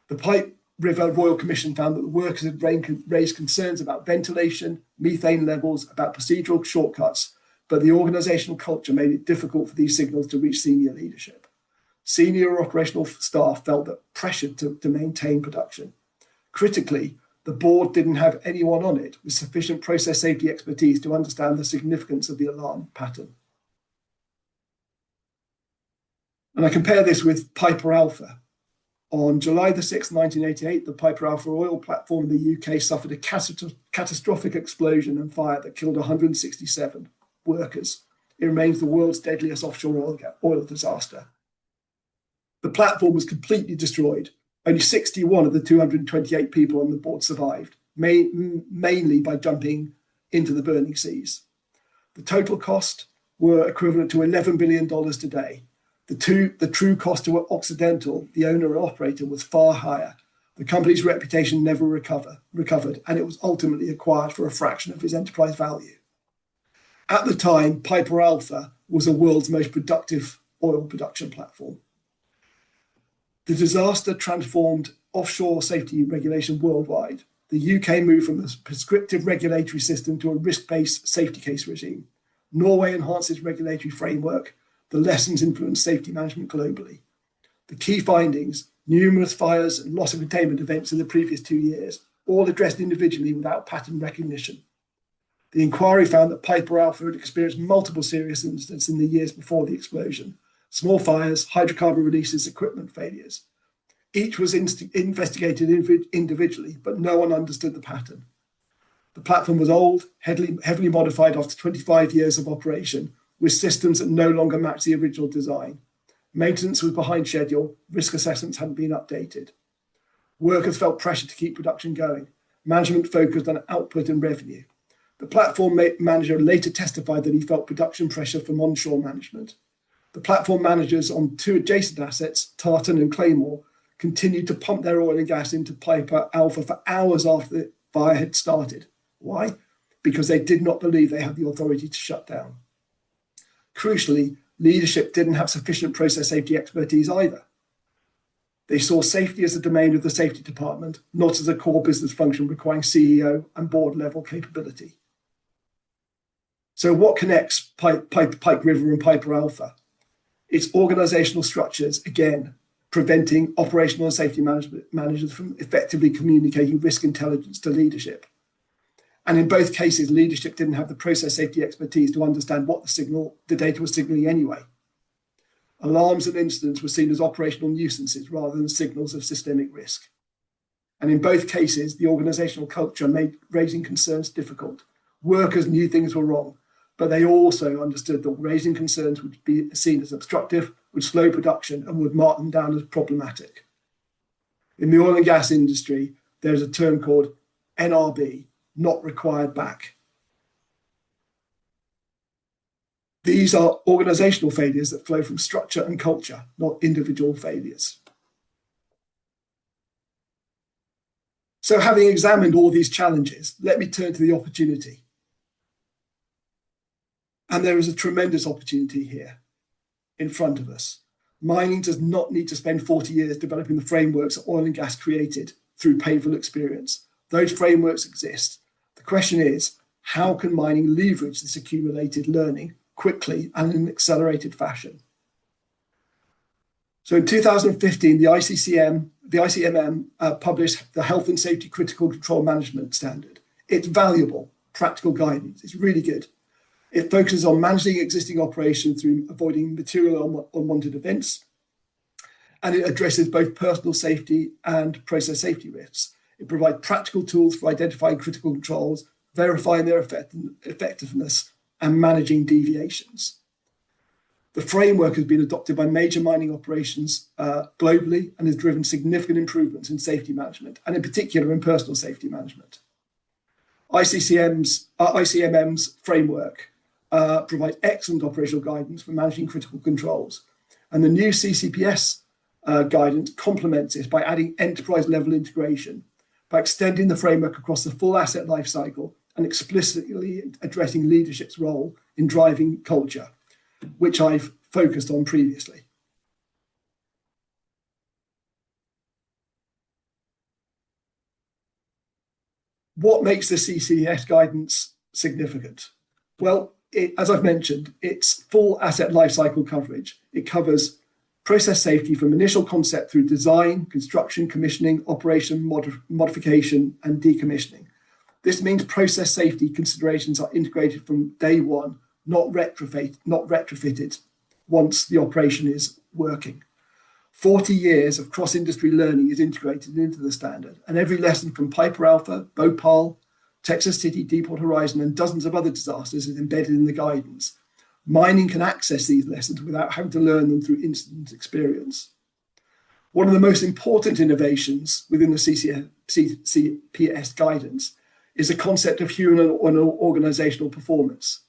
The Pike River Royal Commission found that the workers had raised concerns about ventilation, methane levels, about procedural shortcuts, but the organizational culture made it difficult for these signals to reach senior leadership. Senior operational staff felt that pressured to maintain production. Critically, the board didn't have anyone on it with sufficient process safety expertise to understand the significance of the alarm pattern. And I compare this with Piper Alpha. On July the 6th, 1988, the Piper Alpha oil platform in the UK suffered a catastrophic explosion and fire that killed 167 workers. It remains the world's deadliest offshore oil disaster. The platform was completely destroyed. Only 61 of the 228 people on the board survived, mainly by jumping into the burning seas. The total cost were equivalent to $11 billion today. The true cost to Occidental, the owner and operator, was far higher. The company's reputation never recovered, and it was ultimately acquired for a fraction of its enterprise value. At the time, Piper Alpha was the world's most productive oil production platform. The disaster transformed offshore safety regulation worldwide. The UK moved from a prescriptive regulatory system to a risk-based safety case regime. Norway enhanced its regulatory framework. The lessons influenced safety management globally. The key findings, numerous fires and loss of containment events in the previous 2 years, all addressed individually without pattern recognition. The inquiry found that Piper Alpha had experienced multiple serious incidents in the years before the explosion: small fires, hydrocarbon releases, equipment failures. Each was investigated individually, but no one understood the pattern. The platform was old, heavily modified after 25 years of operation, with systems that no longer matched the original design. Maintenance was behind schedule, risk assessments hadn't been updated. Workers felt pressure to keep production going. Management focused on output and revenue. The platform manager later testified that he felt production pressure from onshore management. The platform managers on two adjacent assets, Tartan and Claymore, continued to pump their oil and gas into Piper Alpha for hours after the fire had started. Why? Because they did not believe they had the authority to shut down. Crucially, leadership didn't have sufficient process safety expertise either. They saw safety as a domain of the safety department, not as a core business function requiring CEO and board level capability. So what connects Pike River and Piper Alpha? It's organizational structures, again, preventing operational and safety managers from effectively communicating risk intelligence to leadership. And in both cases, leadership didn't have the process safety expertise to understand what the data was signaling anyway. Alarms and incidents were seen as operational nuisances rather than signals of systemic risk. And in both cases, the organizational culture made raising concerns difficult. Workers knew things were wrong, but they also understood that raising concerns would be seen as obstructive, would slow production, and would mark them down as problematic. In the oil and gas industry, there's a term called NRB, not required back. These are organizational failures that flow from structure and culture, not individual failures. So having examined all these challenges, let me turn to the opportunity. And there is a tremendous opportunity here in front of us. Mining does not need to spend 40 years developing the frameworks that oil and gas created through painful experience. Those frameworks exist. The question is, how can mining leverage this accumulated learning quickly and in an accelerated fashion? So in 2015, the ICMM published the Health and Safety Critical Control Management Standard. It's valuable, practical guidance. It's really good. It focuses on managing existing operations through avoiding material unwanted events, and it addresses both personal safety and process safety risks. It provides practical tools for identifying critical controls, verifying their effectiveness, and managing deviations. The framework has been adopted by major mining operations globally and has driven significant improvements in safety management, and in particular in personal safety management. ICMM's framework provides excellent operational guidance for managing critical controls. And the new CCPS guidance complements this by adding enterprise-level integration, by extending the framework across the full asset lifecycle and explicitly addressing leadership's role in driving culture, which I've focused on previously. What makes the CCPS guidance significant? Well, as I've mentioned, it's full asset lifecycle coverage. It covers process safety from initial concept through design, construction, commissioning, operation, modification, and decommissioning. This means process safety considerations are integrated from day one, not retrofitted. once the operation is working. 40 years of cross-industry learning is integrated into the standard, and every lesson from Piper Alpha, Bhopal, Texas City, Deepwater Horizon, and dozens of other disasters is embedded in the guidance. Mining can access these lessons without having to learn them through instant experience. One of the most important innovations within the CCPS guidance is the concept of human and organizational performance.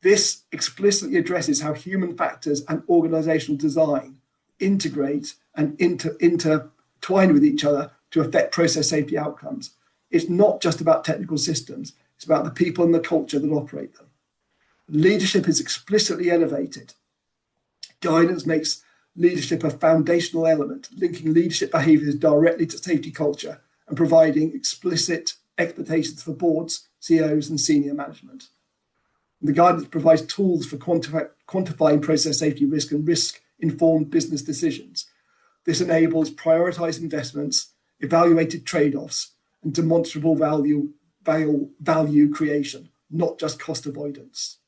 This explicitly addresses how human factors and organizational design integrate and intertwine with each other to affect process safety outcomes. It's not just about technical systems, it's about the people and the culture that operate them. Leadership is explicitly elevated. Guidance makes leadership a foundational element, linking leadership behaviors directly to safety culture and providing explicit expectations for boards, CEOs, and senior management. And the guidance provides tools for quantifying process safety risk and risk-informed business decisions. This enables prioritized investments, evaluated trade-offs, and demonstrable value creation, not just cost avoidance.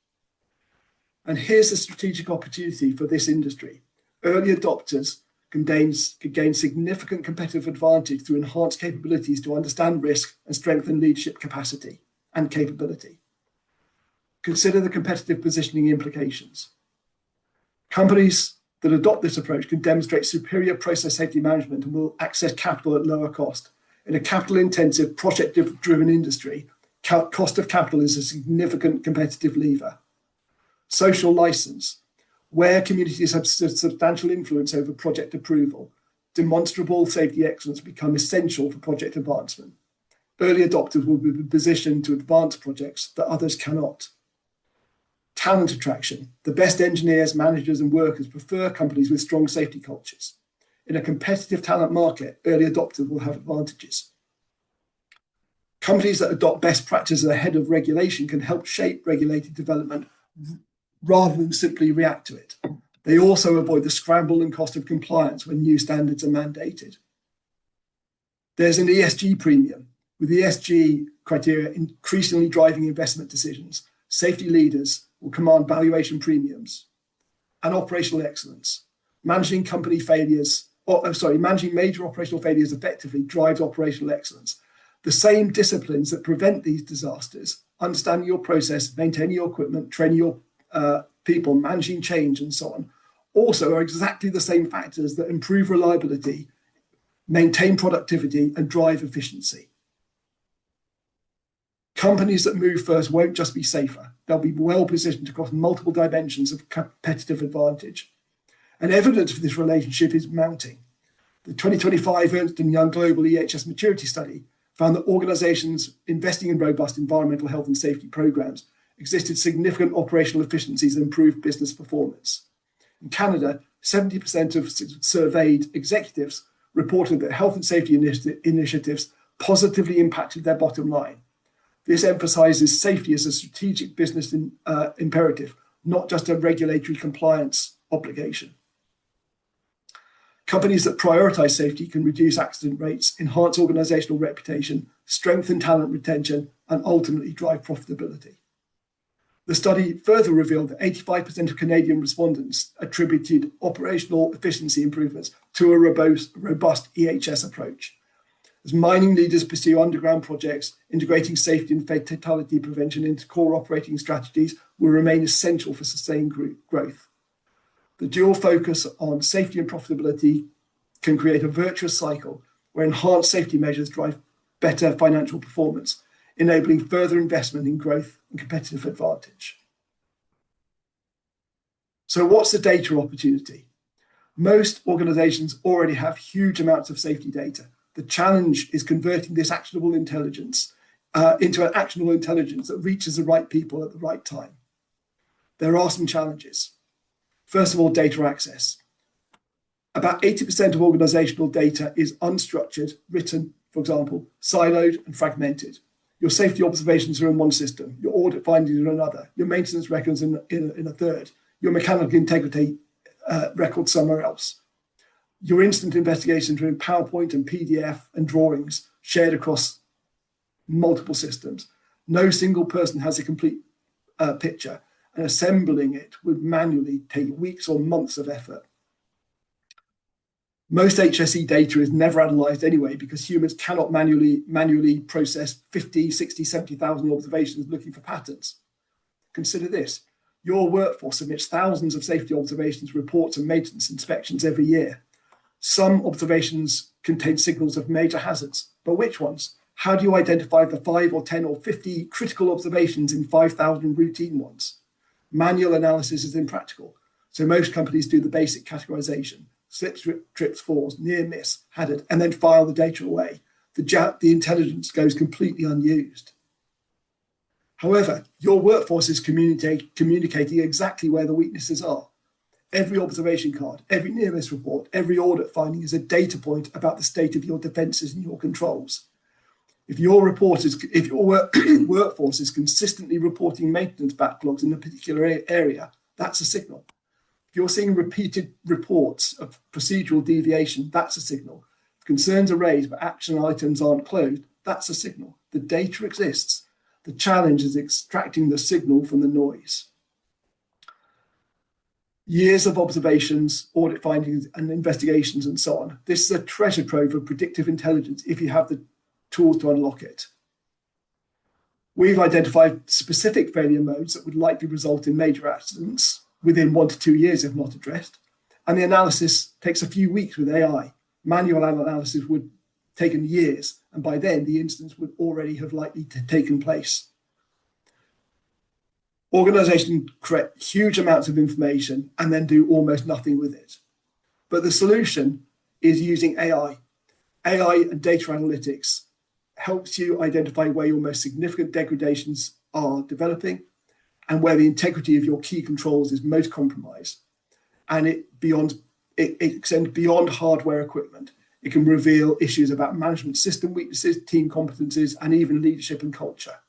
And here's a strategic opportunity for this industry. Early adopters can gain significant competitive advantage through enhanced capabilities to understand risk and strengthen leadership capacity and capability. Consider the competitive positioning implications. Companies that adopt this approach can demonstrate superior process safety management and will access capital at lower cost. In a capital-intensive, project-driven industry, cost of capital is a significant competitive lever. Social license. Where communities have substantial influence over project approval, demonstrable safety excellence become essential for project advancement. Early adopters will be positioned to advance projects that others cannot. Talent attraction. The best engineers, managers, and workers prefer companies with strong safety cultures. In a competitive talent market, early adopters will have advantages. Companies that adopt best practices ahead of regulation can help shape regulated development rather than simply react to it. They also avoid the scramble and cost of compliance when new standards are mandated. There's an ESG premium, with ESG criteria increasingly driving investment decisions. Safety leaders will command valuation premiums. And operational excellence. Managing major operational failures effectively drives operational excellence. The same disciplines that prevent these disasters, understanding your process, maintaining your equipment, training your people, managing change, and so on, also are exactly the same factors that improve reliability, maintain productivity, and drive efficiency. Companies that move first won't just be safer, they'll be well positioned across multiple dimensions of competitive advantage. And evidence for this relationship is mounting. The 2025 Ernst & Young Global EHS Maturity Study found that organizations investing in robust environmental health and safety programs existed significant operational efficiencies and improved business performance. In Canada, 70% of surveyed executives reported that health and safety initiatives positively impacted their bottom line. This emphasizes safety as a strategic business imperative, not just a regulatory compliance obligation. Companies that prioritize safety can reduce accident rates, enhance organizational reputation, strengthen talent retention, and ultimately drive profitability. The study further revealed that 85% of Canadian respondents attributed operational efficiency improvements to a robust EHS approach. As mining leaders pursue underground projects, integrating safety and fatality prevention into core operating strategies will remain essential for sustained growth. The dual focus on safety and profitability can create a virtuous cycle where enhanced safety measures drive better financial performance, enabling further investment in growth and competitive advantage. So what's the data opportunity? Most organizations already have huge amounts of safety data. The challenge is converting this actionable intelligence into an actionable intelligence that reaches the right people at the right time. There are some challenges. First of all, data access. About 80% of organizational data is unstructured, written, for example, siloed and fragmented. Your safety observations are in one system, your audit findings are in another, your maintenance records in a third, your mechanical integrity records somewhere else. Your instant investigations are in PowerPoint and PDF and drawings shared across multiple systems. No single person has a complete picture, and assembling it would manually take weeks or months of effort. Most HSE data is never analysed anyway because humans cannot manually process 50, 60, 70,000 observations looking for patterns. Consider this. Your workforce submits thousands of safety observations, reports and maintenance inspections every year. Some observations contain signals of major hazards, but which ones? How do you identify the 5 or 10 or 50 critical observations in 5,000 routine ones? Manual analysis is impractical, so most companies do the basic categorization: slips, trips, falls, near miss, hazard, and then file the data away. The intelligence goes completely unused. However, your workforce is communicating exactly where the weaknesses are. Every observation card, every near miss report, every audit finding is a data point about the state of your defences and your controls. If your workforce is consistently reporting maintenance backlogs in a particular area, that's a signal. If you're seeing repeated reports of procedural deviation, that's a signal. If concerns are raised but action items aren't closed, that's a signal. The data exists. The challenge is extracting the signal from the noise. Years of observations, audit findings, and investigations, and so on. This is a treasure trove of predictive intelligence if you have the tools to unlock it. We've identified specific failure modes that would likely result in major accidents within 1 to 2 years if not addressed. And the analysis takes a few weeks with AI. Manual analysis would take years, and by then the incidents would already have likely taken place. Organizations create huge amounts of information and then do almost nothing with it. But the solution is using AI. AI and data analytics helps you identify where your most significant degradations are developing and where the integrity of your key controls is most compromised. And it extends beyond hardware equipment. It can reveal issues about management system weaknesses, team competencies, and even leadership and culture.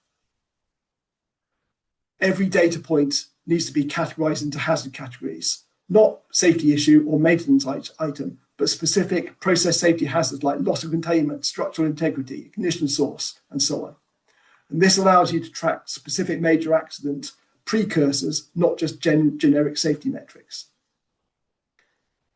Every data point needs to be categorized into hazard categories, not safety issue or maintenance item, but specific process safety hazards like loss of containment, structural integrity, ignition source, and so on. And this allows you to track specific major accident precursors, not just generic safety metrics.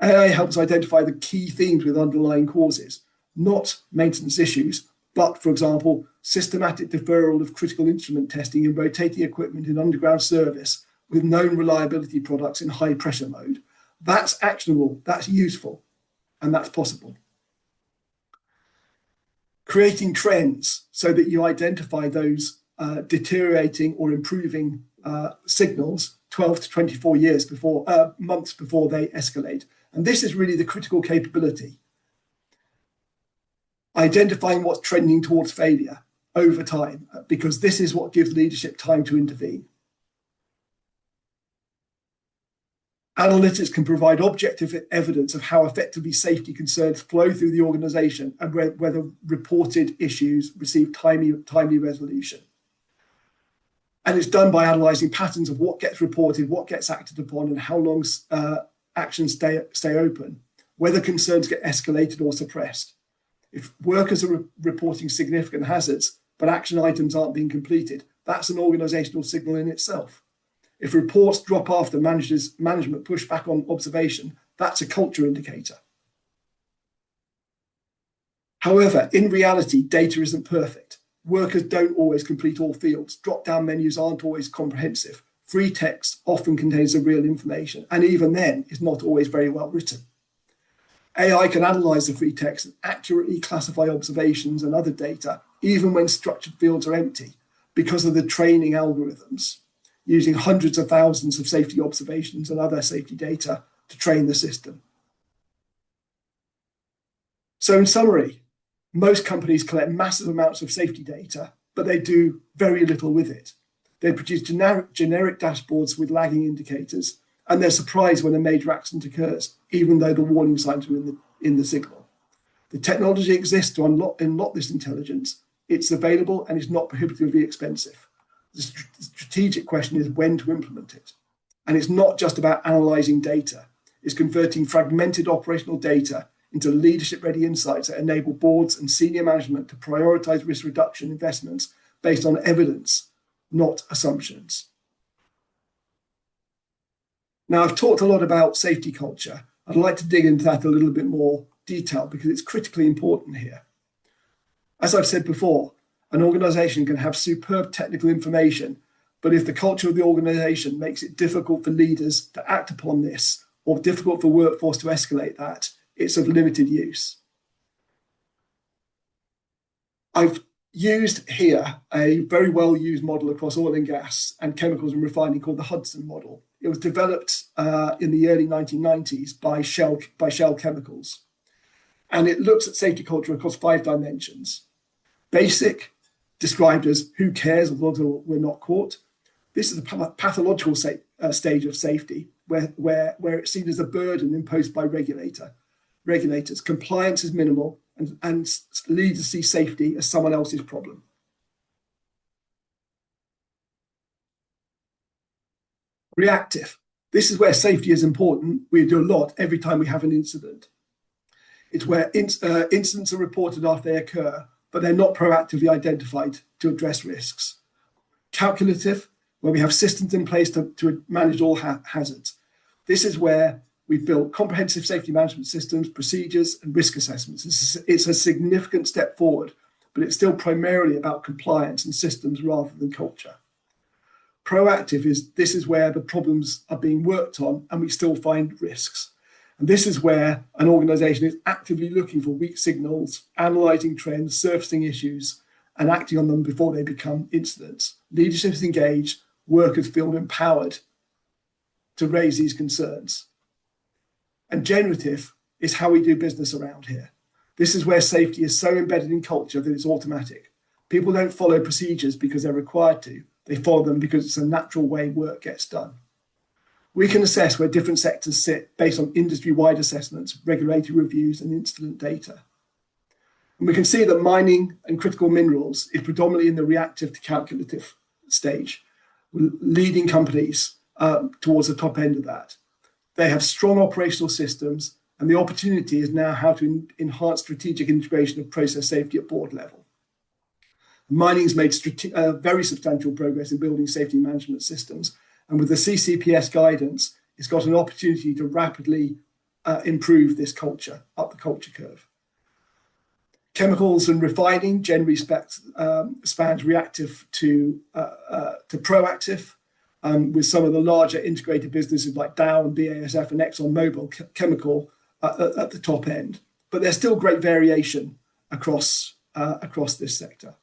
AI helps identify the key themes with underlying causes, not maintenance issues, but, for example, systematic deferral of critical instrument testing and rotating equipment in underground service with known reliability products in high pressure mode. That's actionable, that's useful, and that's possible. Creating trends so that you identify those deteriorating or improving signals 12 to 24 months before they escalate. And this is really the critical capability. Identifying what's trending towards failure over time, because this is what gives leadership time to intervene. Analytics can provide objective evidence of how effectively safety concerns flow through the organization and whether reported issues receive timely resolution. And it's done by analyzing patterns of what gets reported, what gets acted upon, and how long actions stay open, whether concerns get escalated or suppressed. If workers are reporting significant hazards, but action items aren't being completed, that's an organizational signal in itself. If reports drop after management push back on observation, that's a culture indicator. However, in reality, data isn't perfect. Workers don't always complete all fields. Drop-down menus aren't always comprehensive. Free text often contains the real information, and even then is not always very well written. AI can analyze the free text and accurately classify observations and other data, even when structured fields are empty, because of the training algorithms, using hundreds of thousands of safety observations and other safety data to train the system. So in summary, most companies collect massive amounts of safety data, but they do very little with it. They produce generic dashboards with lagging indicators, and they're surprised when a major accident occurs, even though the warning signs are in the signal. The technology exists to unlock this intelligence. It's available and it's not prohibitively expensive. The strategic question is when to implement it. And it's not just about analyzing data. It's converting fragmented operational data into leadership-ready insights that enable boards and senior management to prioritize risk reduction investments based on evidence, not assumptions. Now, I've talked a lot about safety culture. I'd like to dig into that a little bit more detail because it's critically important here. As I've said before, an organization can have superb technical information, but if the culture of the organization makes it difficult for leaders to act upon this or difficult for workforce to escalate that, it's of limited use. I've used here a very well used model across oil and gas and chemicals and refining called the Hudson model. It was developed in the early 1990s by Shell Chemicals. And it looks at safety culture across 5 dimensions. Basic, described as who cares as long as we're not caught. This is a pathological stage of safety where it's seen as a burden imposed by regulators. Compliance is minimal and leaders see safety as someone else's problem. Reactive. This is where safety is important. We do a lot every time we have an incident. It's where incidents are reported after they occur, but they're not proactively identified to address risks. Calculative, where we have systems in place to manage all hazards. This is where we've built comprehensive safety management systems, procedures, and risk assessments. It's a significant step forward, but it's still primarily about compliance and systems rather than culture. Proactive this is where the problems are being worked on and we still find risks. And this is where an organization is actively looking for weak signals, analyzing trends, surfacing issues, and acting on them before they become incidents. Leadership is engaged, workers feel empowered to raise these concerns. And generative is how we do business around here. This is where safety is so embedded in culture that it's automatic. People don't follow procedures because they're required to. They follow them because it's a natural way work gets done. We can assess where different sectors sit based on industry-wide assessments, regulatory reviews, and incident data. And we can see that mining and critical minerals is predominantly in the reactive to calculative stage, leading companies towards the top end of that. They have strong operational systems, and the opportunity is now how to enhance strategic integration of process safety at board level. Mining's made very substantial progress in building safety management systems, and with the CCPS guidance, it's got an opportunity to rapidly improve this culture, up the culture curve. Chemicals and refining generally spans reactive to proactive, with some of the larger integrated businesses like Dow and BASF and ExxonMobil Chemical at the top end. But there's still great variation across this sector.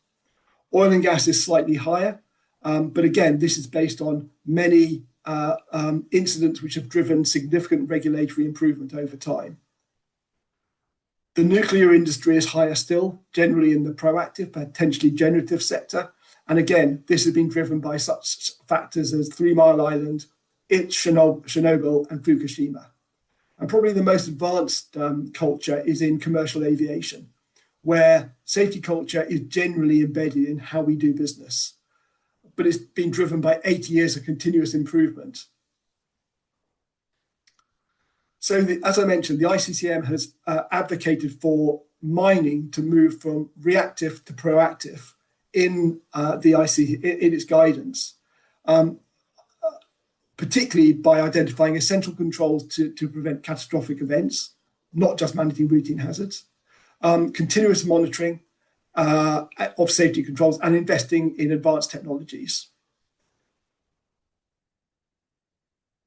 Oil and gas is slightly higher, but again, this is based on many incidents which have driven significant regulatory improvement over time. The nuclear industry is higher still, generally in the proactive, potentially generative sector. And again, this has been driven by such factors as 3 Mile Island, Chernobyl, and Fukushima. And probably the most advanced culture is in commercial aviation, where safety culture is generally embedded in how we do business. But it's been driven by 80 years of continuous improvement. So as I mentioned, the ICCM has advocated for mining to move from reactive to proactive in its guidance, particularly by identifying essential controls to prevent catastrophic events, not just managing routine hazards, continuous monitoring of safety controls, and investing in advanced technologies.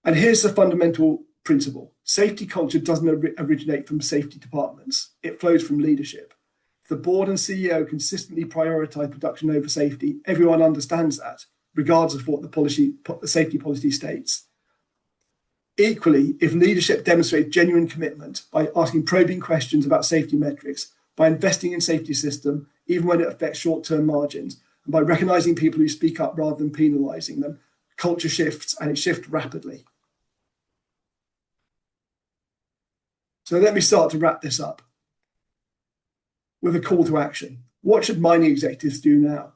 And here's the fundamental principle. Safety culture doesn't originate from safety departments. It flows from leadership. If the board and CEO consistently prioritize production over safety, everyone understands that, regardless of what the safety policy states. Equally, if leadership demonstrates genuine commitment by asking probing questions about safety metrics, by investing in safety system, even when it affects short-term margins, and by recognizing people who speak up rather than penalizing them, culture shifts, and it shifts rapidly. So let me start to wrap this up with a call to action. What should mining executives do now?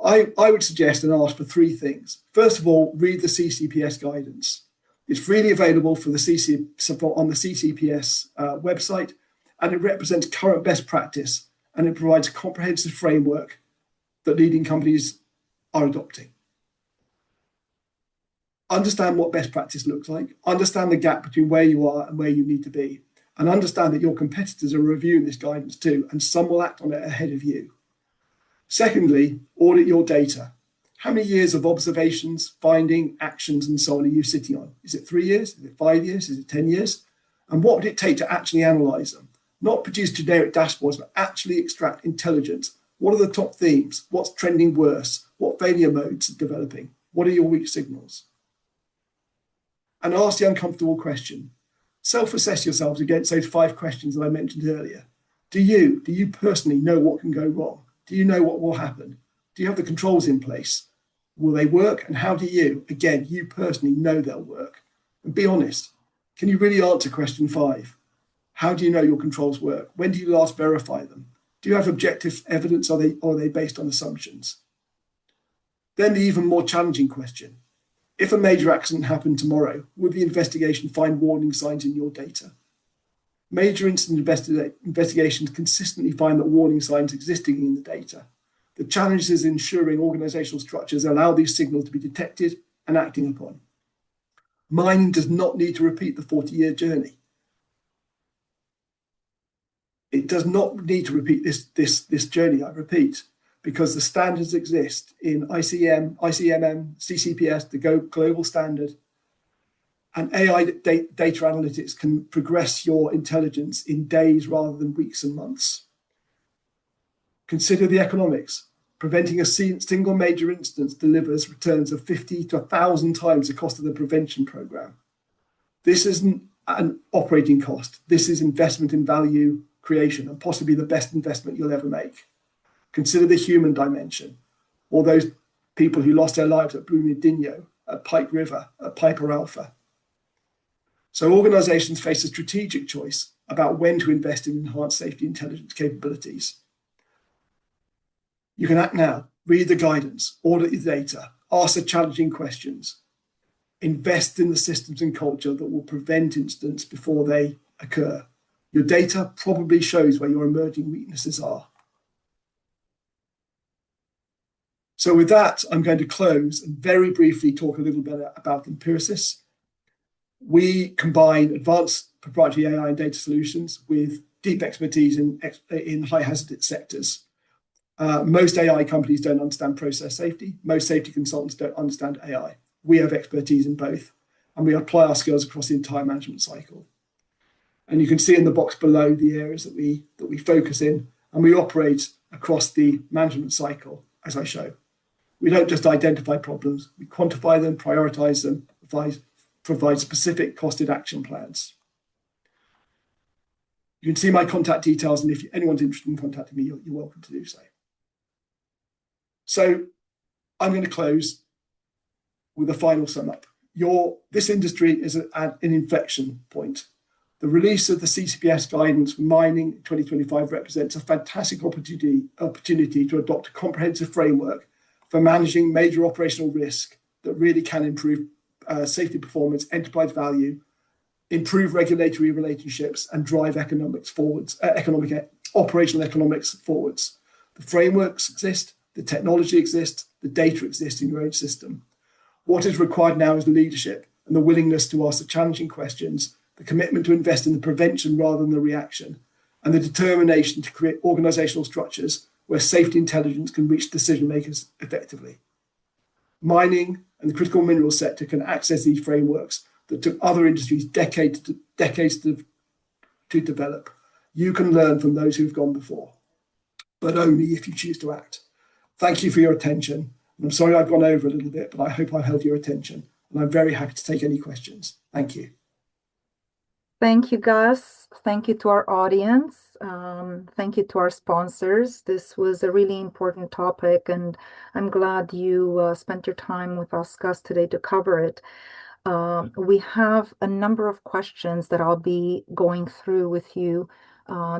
I would suggest and ask for 3 things. First of all, read the CCPS guidance. It's freely available on the CCPS website, and it represents current best practice, and it provides a comprehensive framework that leading companies are adopting. Understand what best practice looks like, understand the gap between where you are and where you need to be, and understand that your competitors are reviewing this guidance too, and some will act on it ahead of you. Secondly, audit your data. How many years of observations, finding, actions, and so on are you sitting on? Is it 3 years? Is it 5 years? Is it 10 years? And what would it take to actually analyze them? Not produce generic dashboards, but actually extract intelligence. What are the top themes? What's trending worse? What failure modes are developing? What are your weak signals? And ask the uncomfortable question. Self-assess yourselves against those 5 questions that I mentioned earlier. Do you personally know what can go wrong? Do you know what will happen? Do you have the controls in place? Will they work? And how do you, again, you personally know they'll work? And be honest. Can you really answer question 5? How do you know your controls work? When do you last verify them? Do you have objective evidence, or are they based on assumptions? Then the even more challenging question. If a major accident happened tomorrow, would the investigation find warning signs in your data? Major incident investigations consistently find that warning signs existing in the data. The challenge is ensuring organizational structures allow these signals to be detected and acting upon. Mining does not need to repeat the 40-year journey. It does not need to repeat this journey, I repeat, because the standards exist in ICM, ICMM, CCPS, the global standard, and AI data analytics can progress your intelligence in days rather than weeks and months. Consider the economics. Preventing a single major instance delivers returns of 50 to 1,000 times the cost of the prevention program. This isn't an operating cost. This is investment in value creation, and possibly the best investment you'll ever make. Consider the human dimension, or those people who lost their lives at Brumadinho, at Pike River, at Piper Alpha. So organizations face a strategic choice about when to invest in enhanced safety intelligence capabilities. You can act now, read the guidance, audit the data, ask the challenging questions, invest in the systems and culture that will prevent incidents before they occur. Your data probably shows where your emerging weaknesses are. So with that, I'm going to close and very briefly talk a little bit about Empirisys. We combine advanced proprietary AI and data solutions with deep expertise in high hazard sectors. Most AI companies don't understand process safety. Most safety consultants don't understand AI. We have expertise in both, and we apply our skills across the entire management cycle. And you can see in the box below the areas that we focus in, and we operate across the management cycle, as I show. We don't just identify problems, we quantify them, prioritize them, provide specific costed action plans. You can see my contact details, and if anyone's interested in contacting me, you're welcome to do so. So I'm going to close with a final sum up. This industry is at an inflection point. The release of the CCPS guidance for mining in 2025 represents a fantastic opportunity to adopt a comprehensive framework for managing major operational risk that really can improve safety performance, enterprise value, improve regulatory relationships, and drive economics forwards, operational economics forwards. The frameworks exist, the technology exists, the data exists in your own system. What is required now is leadership and the willingness to ask the challenging questions, the commitment to invest in the prevention rather than the reaction, and the determination to create organizational structures where safety intelligence can reach decision makers effectively. Mining and the critical minerals sector can access these frameworks that took other industries decades to develop. You can learn from those who've gone before, but only if you choose to act. Thank you for your attention. And I'm sorry I've gone over a little bit, but I hope I've held your attention. And I'm very happy to take any questions. Thank you. Thank you, Gus. Thank you to our audience. Thank you to our sponsors. This was a really important topic, and I'm glad you spent your time with us, Gus, today to cover it. We have a number of questions that I'll be going through with you.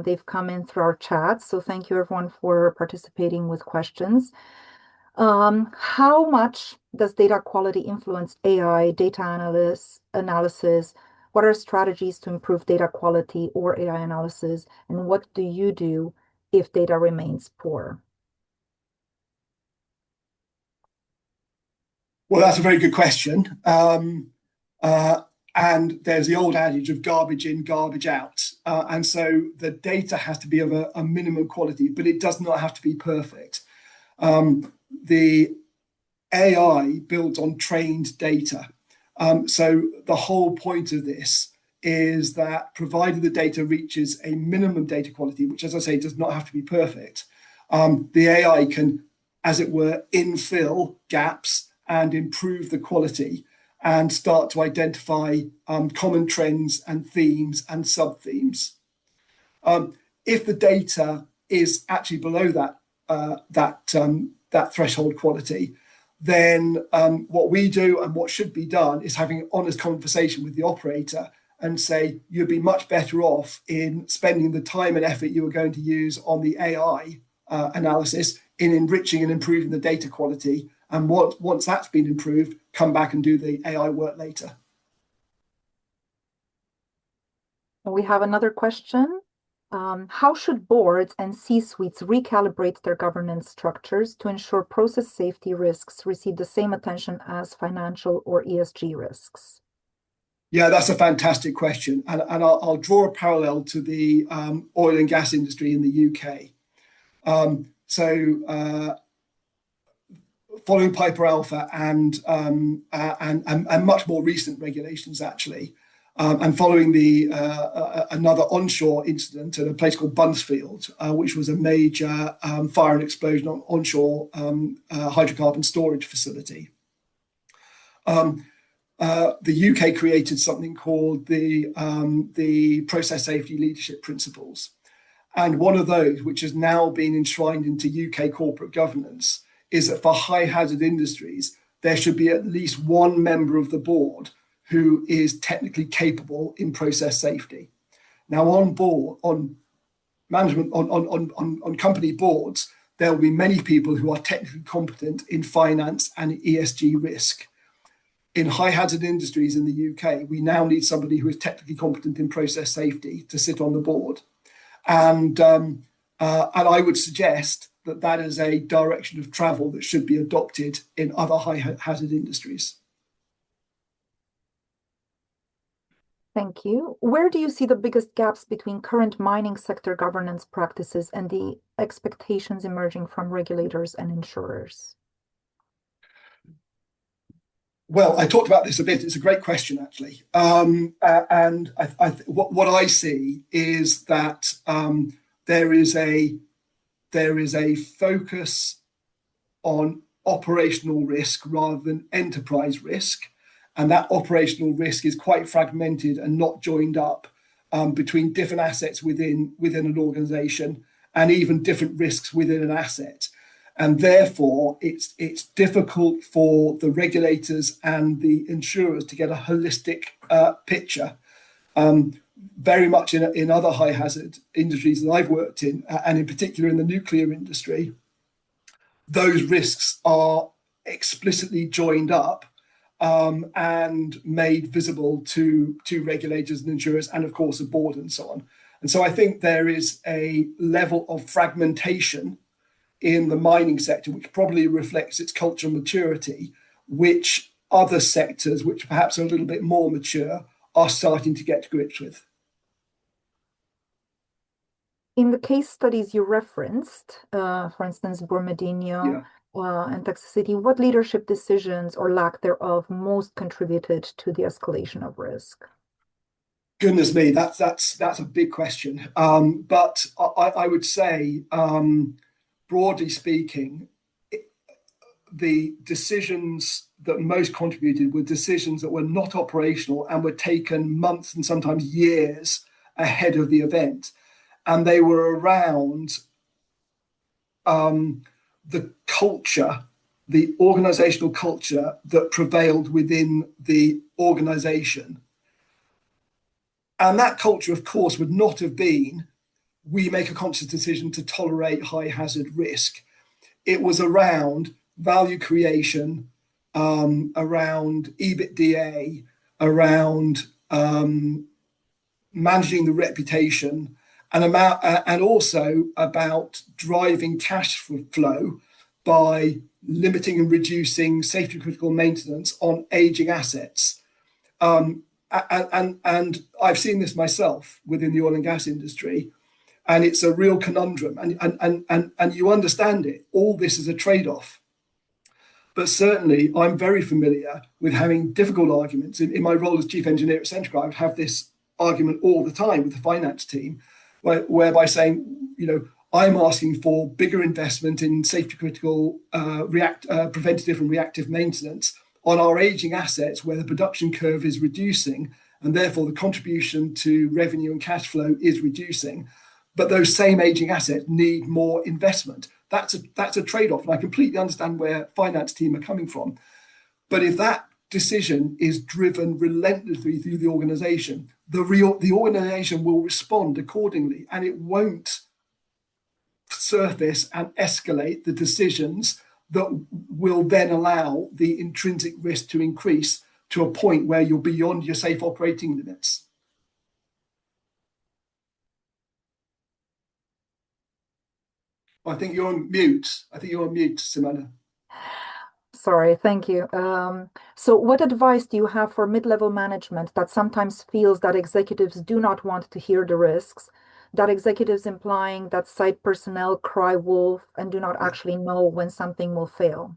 They've come in through our chat, so thank you everyone for participating with questions. How much does data quality influence AI, data analysis? What are strategies to improve data quality or AI analysis? And what do you do if data remains poor? Well, that's a very good question. And there's the old adage of garbage in, garbage out. And so the data has to be of a minimum quality, but it does not have to be perfect. The AI builds on trained data. So the whole point of this is that provided the data reaches a minimum data quality, which, as I say, does not have to be perfect, the AI can, as it were, infill gaps and improve the quality and start to identify common trends and themes and sub-themes. If the data is actually below that threshold quality, then what we do and what should be done is having an honest conversation with the operator and say, you'd be much better off in spending the time and effort you were going to use on the AI analysis in enriching and improving the data quality. And once that's been improved, come back and do the AI work later. We have another question. How should boards and C-suites recalibrate their governance structures to ensure process safety risks receive the same attention as financial or ESG risks? Yeah, that's a fantastic question. And I'll draw a parallel to the oil and gas industry in the UK. Following Piper Alpha and much more recent regulations, actually, and following another onshore incident at a place called Buncefield, which was a major fire and explosion on onshore hydrocarbon storage facility. The UK created something called the Process Safety Leadership Principles. And one of those, which has now been enshrined into UK corporate governance, is that for high hazard industries, there should be at least one member of the board who is technically capable in process safety. Now, on management, on company boards, there will be many people who are technically competent in finance and ESG risk. In high hazard industries in the UK, we now need somebody who is technically competent in process safety to sit on the board. And I would suggest that is a direction of travel that should be adopted in other high hazard industries. Thank you. Where do you see the biggest gaps between current mining sector governance practices and the expectations emerging from regulators and insurers? Well, I talked about this a bit. It's a great question, actually. And what I see is that there is a focus on operational risk rather than enterprise risk. And that operational risk is quite fragmented and not joined up between different assets within an organization and even different risks within an asset. And therefore, it's difficult for the regulators and the insurers to get a holistic picture. Very much in other high hazard industries that I've worked in, and in particular in the nuclear industry, those risks are explicitly joined up and made visible to regulators and insurers, and of course, the board and so on. And so I think there is a level of fragmentation in the mining sector, which probably reflects its cultural maturity, which other sectors, which perhaps are a little bit more mature, are starting to get to grips with. In the case studies you referenced, for instance, Brumadinho and Texas City, what leadership decisions or lack thereof most contributed to the escalation of risk? Goodness me, that's a big question. But I would say, broadly speaking, the decisions that most contributed were decisions that were not operational and were taken months and sometimes years ahead of the event. And they were around the culture, the organizational culture that prevailed within the organization. And that culture, of course, would not have been, we make a conscious decision to tolerate high hazard risk. It was around value creation, around EBITDA, around managing the reputation, and also about driving cash flow by limiting and reducing safety critical maintenance on aging assets. And I've seen this myself within the oil and gas industry, and it's a real conundrum. And you understand it. All this is a trade-off. But certainly, I'm very familiar with having difficult arguments. In my role as chief engineer at Centrica, I would have this argument all the time with the finance team, whereby saying, I'm asking for bigger investment in safety critical preventative and reactive maintenance on our aging assets where the production curve is reducing and therefore the contribution to revenue and cash flow is reducing. But those same aging assets need more investment. That's a trade-off. And I completely understand where finance team are coming from. But if that decision is driven relentlessly through the organization, the organization will respond accordingly, and it won't surface and escalate the decisions that will then allow the intrinsic risk to increase to a point where you're beyond your safe operating limits. I think you're on mute. Simona. Sorry, thank you. So what advice do you have for mid-level management that sometimes feels that executives do not want to hear the risks, that executives implying that site personnel cry wolf and do not actually know when something will fail?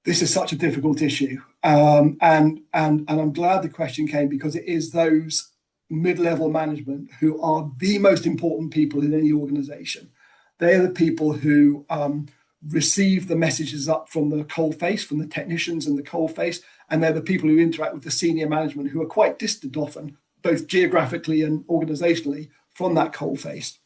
This is such a difficult issue. And I'm glad the question came, because it is those mid-level management who are the most important people in any organization. They are the people who receive the messages up from the coalface, from the technicians and the coalface, and they're the people who interact with the senior management, who are quite distant often, both geographically and organizationally, from that coalface.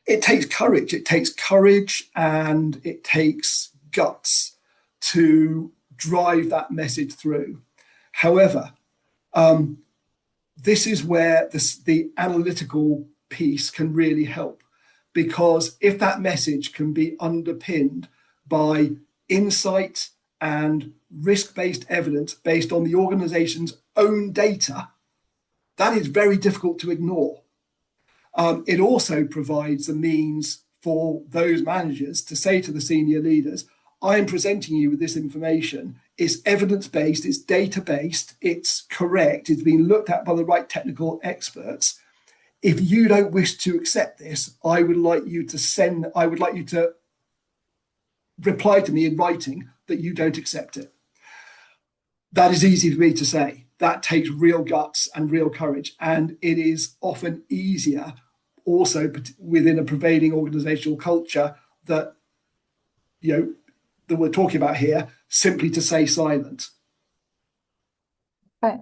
It takes courage. It takes courage and it takes guts to drive that message through. However, this is where the analytical piece can really help, because if that message can be underpinned by insight and risk-based evidence based on the organization's own data, that is very difficult to ignore. It also provides a means for those managers to say to the senior leaders, I'm presenting you with this information. It's evidence-based, it's data-based, it's correct, it's been looked at by the right technical experts. If you don't wish to accept this, I would like you to reply to me in writing that you don't accept it. That is easy for me to say. That takes real guts and real courage. And it is often easier also within a prevailing organizational culture that, that we're talking about here, simply to stay silent. Okay.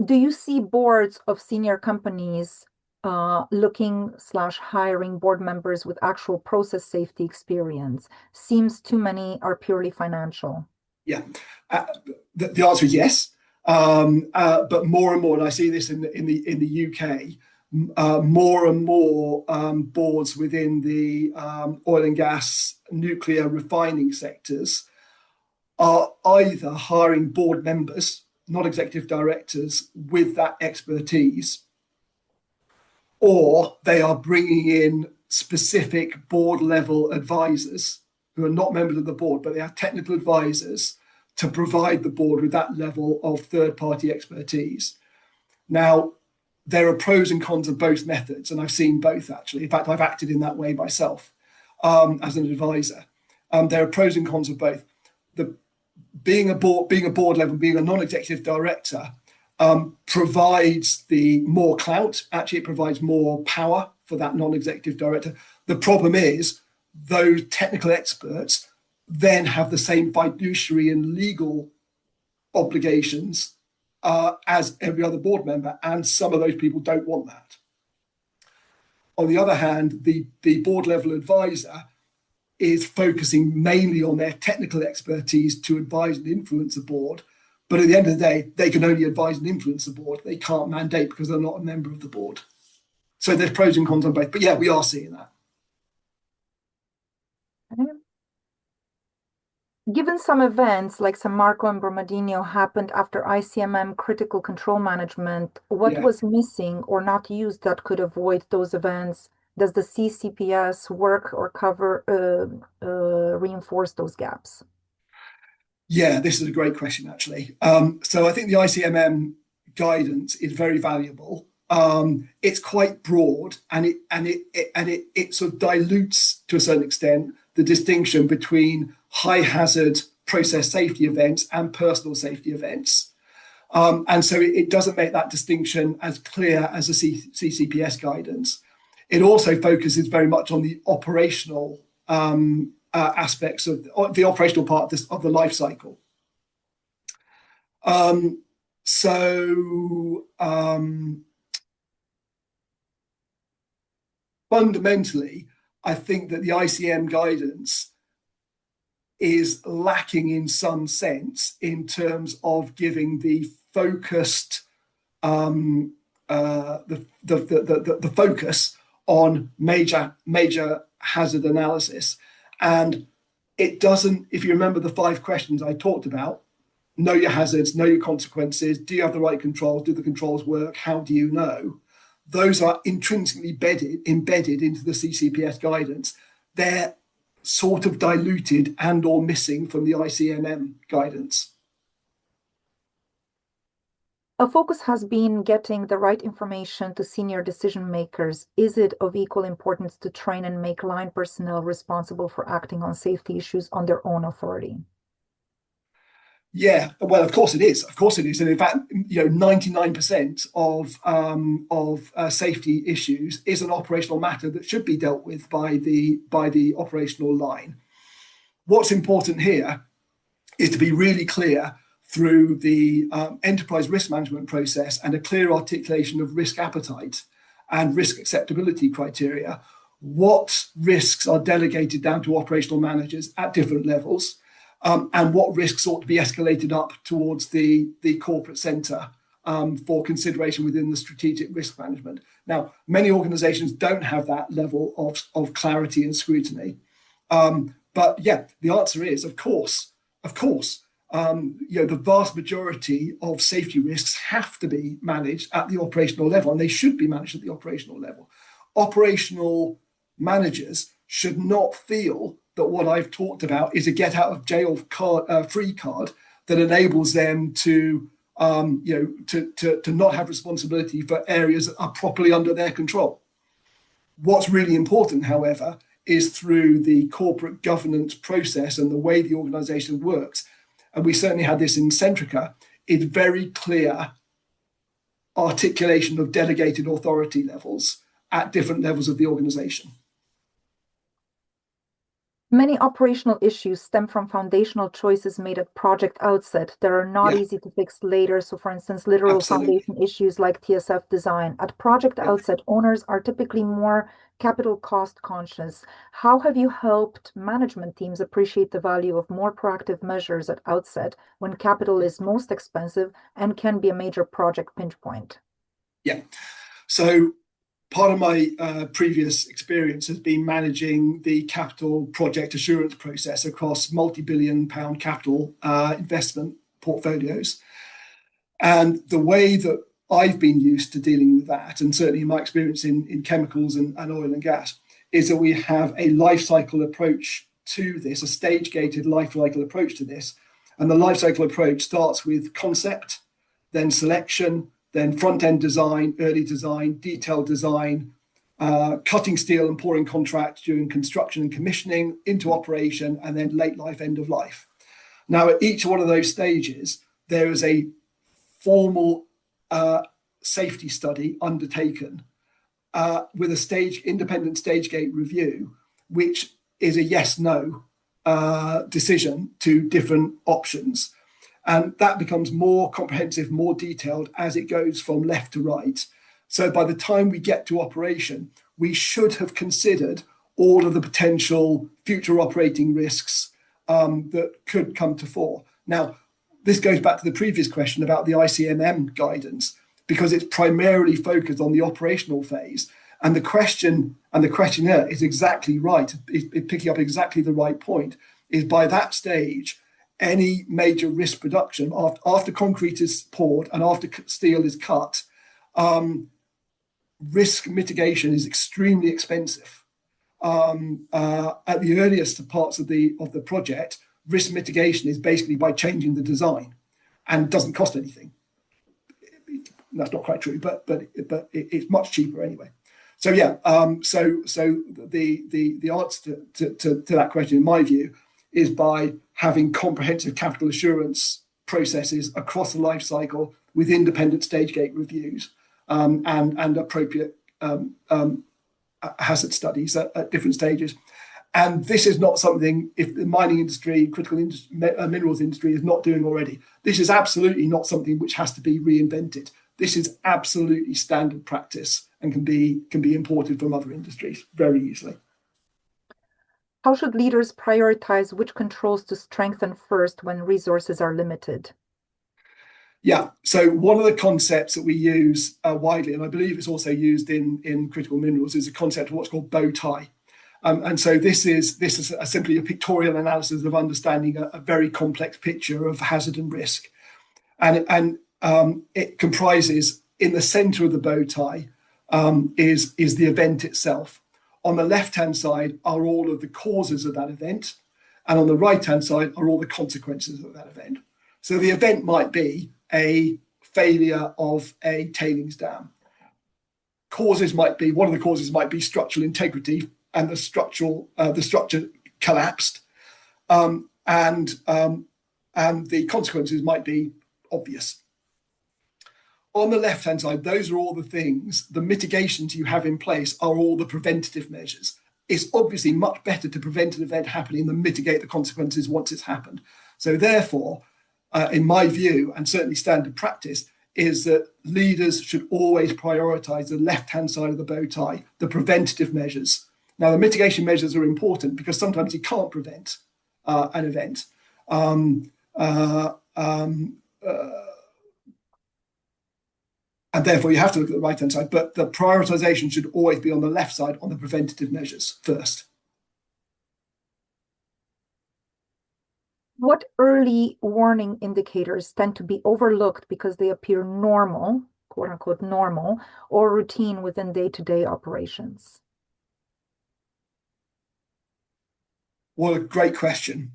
Do you see boards of senior companies looking/hiring board members with actual process safety experience? Seems too many are purely financial. Yeah, the answer is yes, but more and more, and I see this in the UK, more and more boards within the oil and gas, nuclear refining sectors are either hiring board members, not executive directors, with that expertise, or they are bringing in specific board level advisors who are not members of the board, but they are technical advisors to provide the board with that level of third-party expertise. Now, there are pros and cons of both methods, and I've seen both, actually. In fact, I've acted in that way myself as an advisor. There are pros and cons of both. Being a board level, being a non-executive director, provides the more clout. Actually, it provides more power for that non-executive director. The problem is those technical experts then have the same fiduciary and legal obligations as every other board member, and some of those people don't want that. On the other hand, the board level advisor is focusing mainly on their technical expertise to advise and influence the board. But at the end of the day, they can only advise and influence the board. They can't mandate because they're not a member of the board. So there's pros and cons on both. But yeah, we are seeing that. Okay. Given some events like San Marco and Brumadinho happened after ICMM critical control management, what was missing or not used that could avoid those events Does the CCPS work or cover reinforce those gaps? Yeah, this is a great question, actually. So I think the ICMM guidance is very valuable. It's quite broad, and it sort of dilutes to a certain extent the distinction between high hazard process safety events and personal safety events. And so it doesn't make that distinction as clear as the CCPS guidance. It also focuses very much on the operational aspects of the operational part of the life cycle. Fundamentally, I think that the ICM guidance is lacking in some sense in terms of giving the focused the focus on major hazard analysis. And it doesn't, if you remember the 5 questions I talked about, know your hazards, know your consequences, do you have the right controls, do the controls work, how do you know? Those are intrinsically embedded into the CCPS guidance. They're sort of diluted and or missing from the ICMM guidance. A focus has been getting the right information to senior decision makers. Is it of equal importance to train and make line personnel responsible for acting on safety issues on their own authority? Yeah, well, of course it is. Of course it is, and in fact, 99% of safety issues is an operational matter that should be dealt with by the operational line. What's important here is to be really clear through the enterprise risk management process and a clear articulation of risk appetite and risk acceptability criteria. What risks are delegated down to operational managers at different levels? And what risks ought to be escalated up towards the corporate centre for consideration within the strategic risk management. Now, many organisations don't have that level of clarity and scrutiny. But yeah, the answer is, of course, the vast majority of safety risks have to be managed at the operational level, and they should be managed at the operational level. Operational managers should not feel that what I've talked about is a get out of jail free card that enables them to not have responsibility for areas that are properly under their control. What's really important, however, is through the corporate governance process and the way the organisation works, and we certainly had this in Centrica, is very clear articulation of delegated authority levels at different levels of the organisation. Many operational issues stem from foundational choices made at project outset that are not easy to fix later. So for instance, literal foundation issues like TSF design. At project outset, owners are typically more capital cost conscious. How have you helped management teams appreciate the value of more proactive measures at outset when capital is most expensive and can be a major project pinch point? Yeah, so part of my previous experience has been managing the capital project assurance process across multi-billion pound capital investment portfolios. And the way that I've been used to dealing with that, and certainly my experience in chemicals and oil and gas, is that we have a life cycle approach to this, a stage-gated life cycle approach to this. And the life cycle approach starts with concept, then selection, then front-end design, early design, detailed design, cutting steel and pouring contracts during construction and commissioning into operation, and then late life, end of life. Now, at each one of those stages, there is a formal safety study undertaken with a independent stage gate review, which is a yes-no decision to different options. And that becomes more comprehensive, more detailed as it goes from left to right. So by the time we get to operation, we should have considered all of the potential future operating risks that could come to fore. Now, this goes back to the previous question about the ICMM guidance, because it's primarily focused on the operational phase. And the question and the questionnaire is exactly right, it's picking up exactly the right point, is by that stage, any major risk production after concrete is poured and after steel is cut, risk mitigation is extremely expensive. At the earliest parts of the project, risk mitigation is basically by changing the design, and doesn't cost anything. That's not quite true, but it's much cheaper anyway. So yeah, so the answer to that question, in my view, is by having comprehensive capital assurance processes across the life cycle with independent stage gate reviews, and appropriate hazard studies at different stages. And this is not something, if the mining industry, minerals industry is not doing already, this is absolutely not something which has to be reinvented. This is absolutely standard practice and can be imported from other industries very easily. How should leaders prioritize which controls to strengthen first when resources are limited? Yeah, so one of the concepts that we use widely, and I believe it's also used in critical minerals, is a concept of what's called bow tie. And so this is simply a pictorial analysis of understanding a very complex picture of hazard and risk. And it comprises, in the center of the bow tie, is the event itself. On the left-hand side are all of the causes of that event, and on the right-hand side are all the consequences of that event. So the event might be a failure of a tailings dam. Causes might be, one of the causes might be structural integrity, and the structure collapsed, and the consequences might be obvious. On the left-hand side, those are all the things, the mitigations you have in place are all the preventative measures. It's obviously much better to prevent an event happening than mitigate the consequences once it's happened. So therefore, in my view, and certainly standard practice, is that leaders should always prioritize the left-hand side of the bow tie, the preventative measures. Now, the mitigation measures are important because sometimes you can't prevent an event. And therefore, you have to look at the right-hand side, but the prioritization should always be on the left side, on the preventative measures first. What early warning indicators tend to be overlooked because they appear normal, quote unquote normal, or routine within day-to-day operations? What a great question.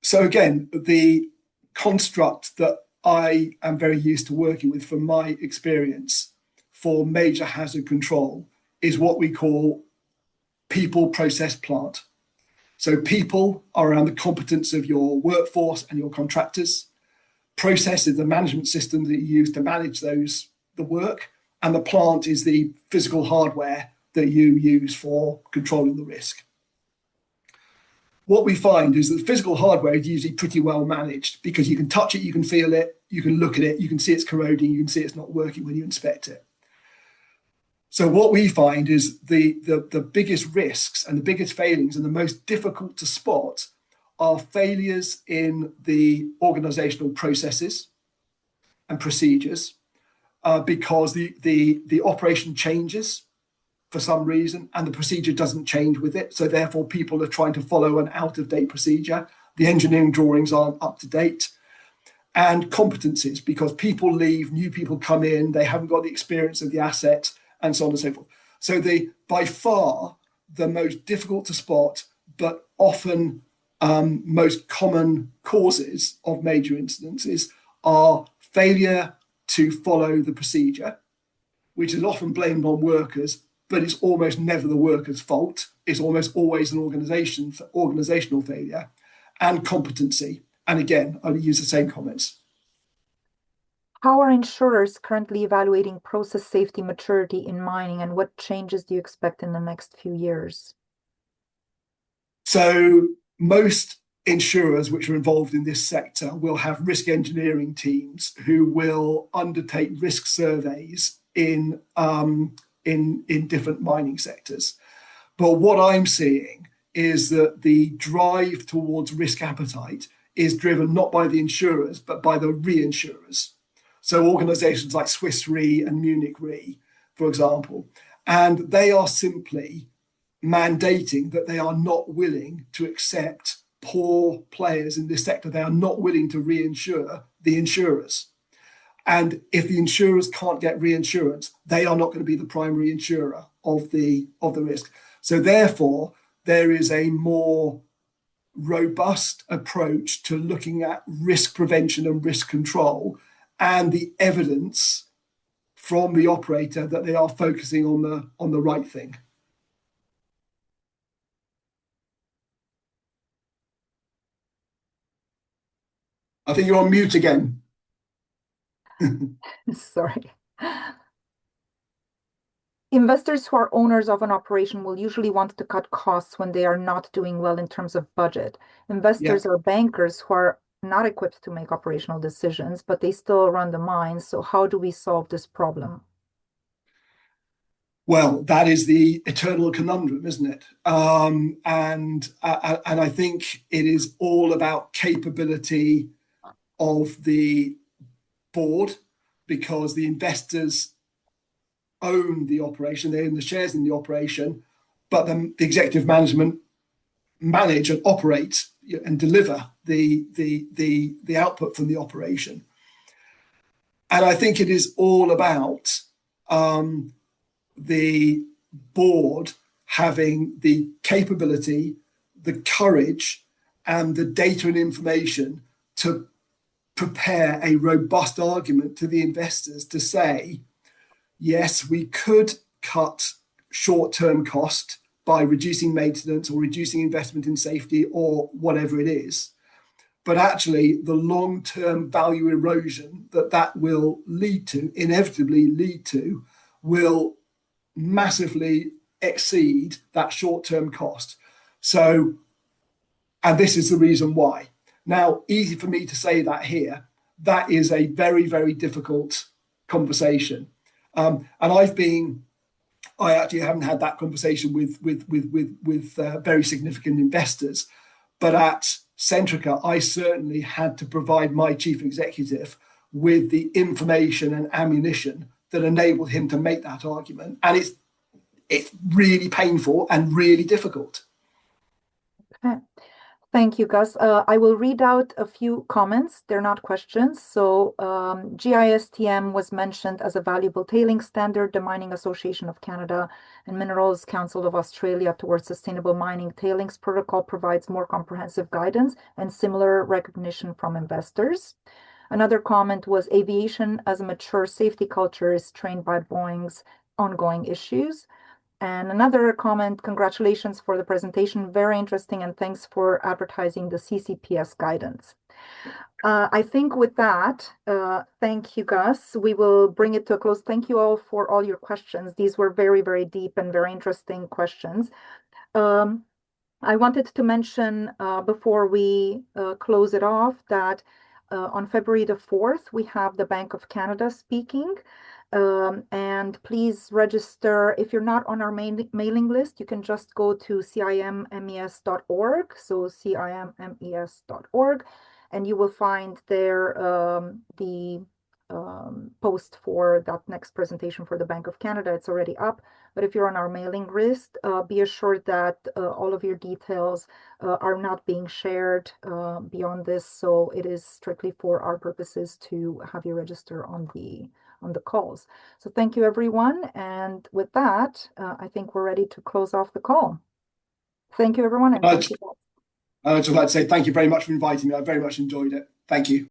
So again, the construct that I am very used to working with from my experience for major hazard control is what we call people, process, plant. So people are around the competence of your workforce and your contractors. Process is the management system that you use to manage the work, and the plant is the physical hardware that you use for controlling the risk. What we find is that the physical hardware is usually pretty well managed because you can touch it, you can feel it, you can look at it, you can see it's corroding, you can see it's not working when you inspect it. So what we find is the biggest risks and the biggest failings and the most difficult to spot are failures in the organizational processes and procedures because the operation changes for some reason, and the procedure doesn't change with it. So therefore, people are trying to follow an out-of-date procedure. The engineering drawings aren't up to date. And competencies, because people leave, new people come in, they haven't got the experience of the asset, and so on and so forth. So by far, the most difficult to spot, but often most common causes of major incidences are failure to follow the procedure, which is often blamed on workers, but it's almost never the worker's fault. It's almost always an organizational failure, and competency. And again, I'll use the same comments. How are insurers currently evaluating process safety maturity in mining, and what changes do you expect in the next few years? So most insurers which are involved in this sector will have risk engineering teams who will undertake risk surveys in different mining sectors. But what I'm seeing is that the drive towards risk appetite is driven not by the insurers, but by the reinsurers. So organizations like Swiss Re and Munich Re, for example, and they are simply mandating that they are not willing to accept poor players in this sector. They are not willing to reinsure the insurers. And if the insurers can't get reinsurance, they are not going to be the primary insurer of the risk. So therefore, there is a more robust approach to looking at risk prevention and risk control, and the evidence from the operator that they are focusing on the right thing. I think you're on mute again. Sorry. Investors who are owners of an operation will usually want to cut costs when they are not doing well in terms of budget. Investors are bankers who are not equipped to make operational decisions, but they still run the mines. So how do we solve this problem? Well, that is the eternal conundrum, isn't it? And I think it is all about capability of the board, because the investors own the operation, they own the shares in the operation, but then the executive management manage and operate and deliver the output from the operation. And I think it is all about the board having the capability, the courage, and the data and information to prepare a robust argument to the investors to say, yes, we could cut short-term cost by reducing maintenance or reducing investment in safety or whatever it is. But actually, the long-term value erosion that will lead to, inevitably lead to, will massively exceed that short-term cost. So, and this is the reason why. Now, easy for me to say that here. That is a very, very difficult conversation. And I actually haven't had that conversation with very significant investors, but at Centrica, I certainly had to provide my chief executive with the information and ammunition that enabled him to make that argument. And it's really painful and really difficult. Okay. Thank you, Gus. I will read out a few comments. They're not questions. So GISTM was mentioned as a valuable tailing standard. The Mining Association of Canada and Minerals Council of Australia towards Sustainable Mining Tailings Protocol provides more comprehensive guidance and similar recognition from investors. Another comment was aviation as a mature safety culture is trained by Boeing's ongoing issues. And another comment, congratulations for the presentation, very interesting, and thanks for advertising the CCPS guidance. I think with that, thank you, Gus. We will bring it to a close. Thank you all for all your questions. These were very, very deep and very interesting questions. I wanted to mention before we close it off that on February the 4th, we have the Bank of Canada speaking. And please register. If you're not on our mailing list, you can just go to CIMMES.org. So CIMMES.org, and you will find there the post for that next presentation for the Bank of Canada. It's already up. But if you're on our mailing list, be assured that all of your details are not being shared beyond this. So it is strictly for our purposes to have you register on the calls. So thank you, everyone. And with that, I think we're ready to close off the call. Thank you, everyone. And I'd just like to say thank you very much for inviting me. I very much enjoyed it. Thank you.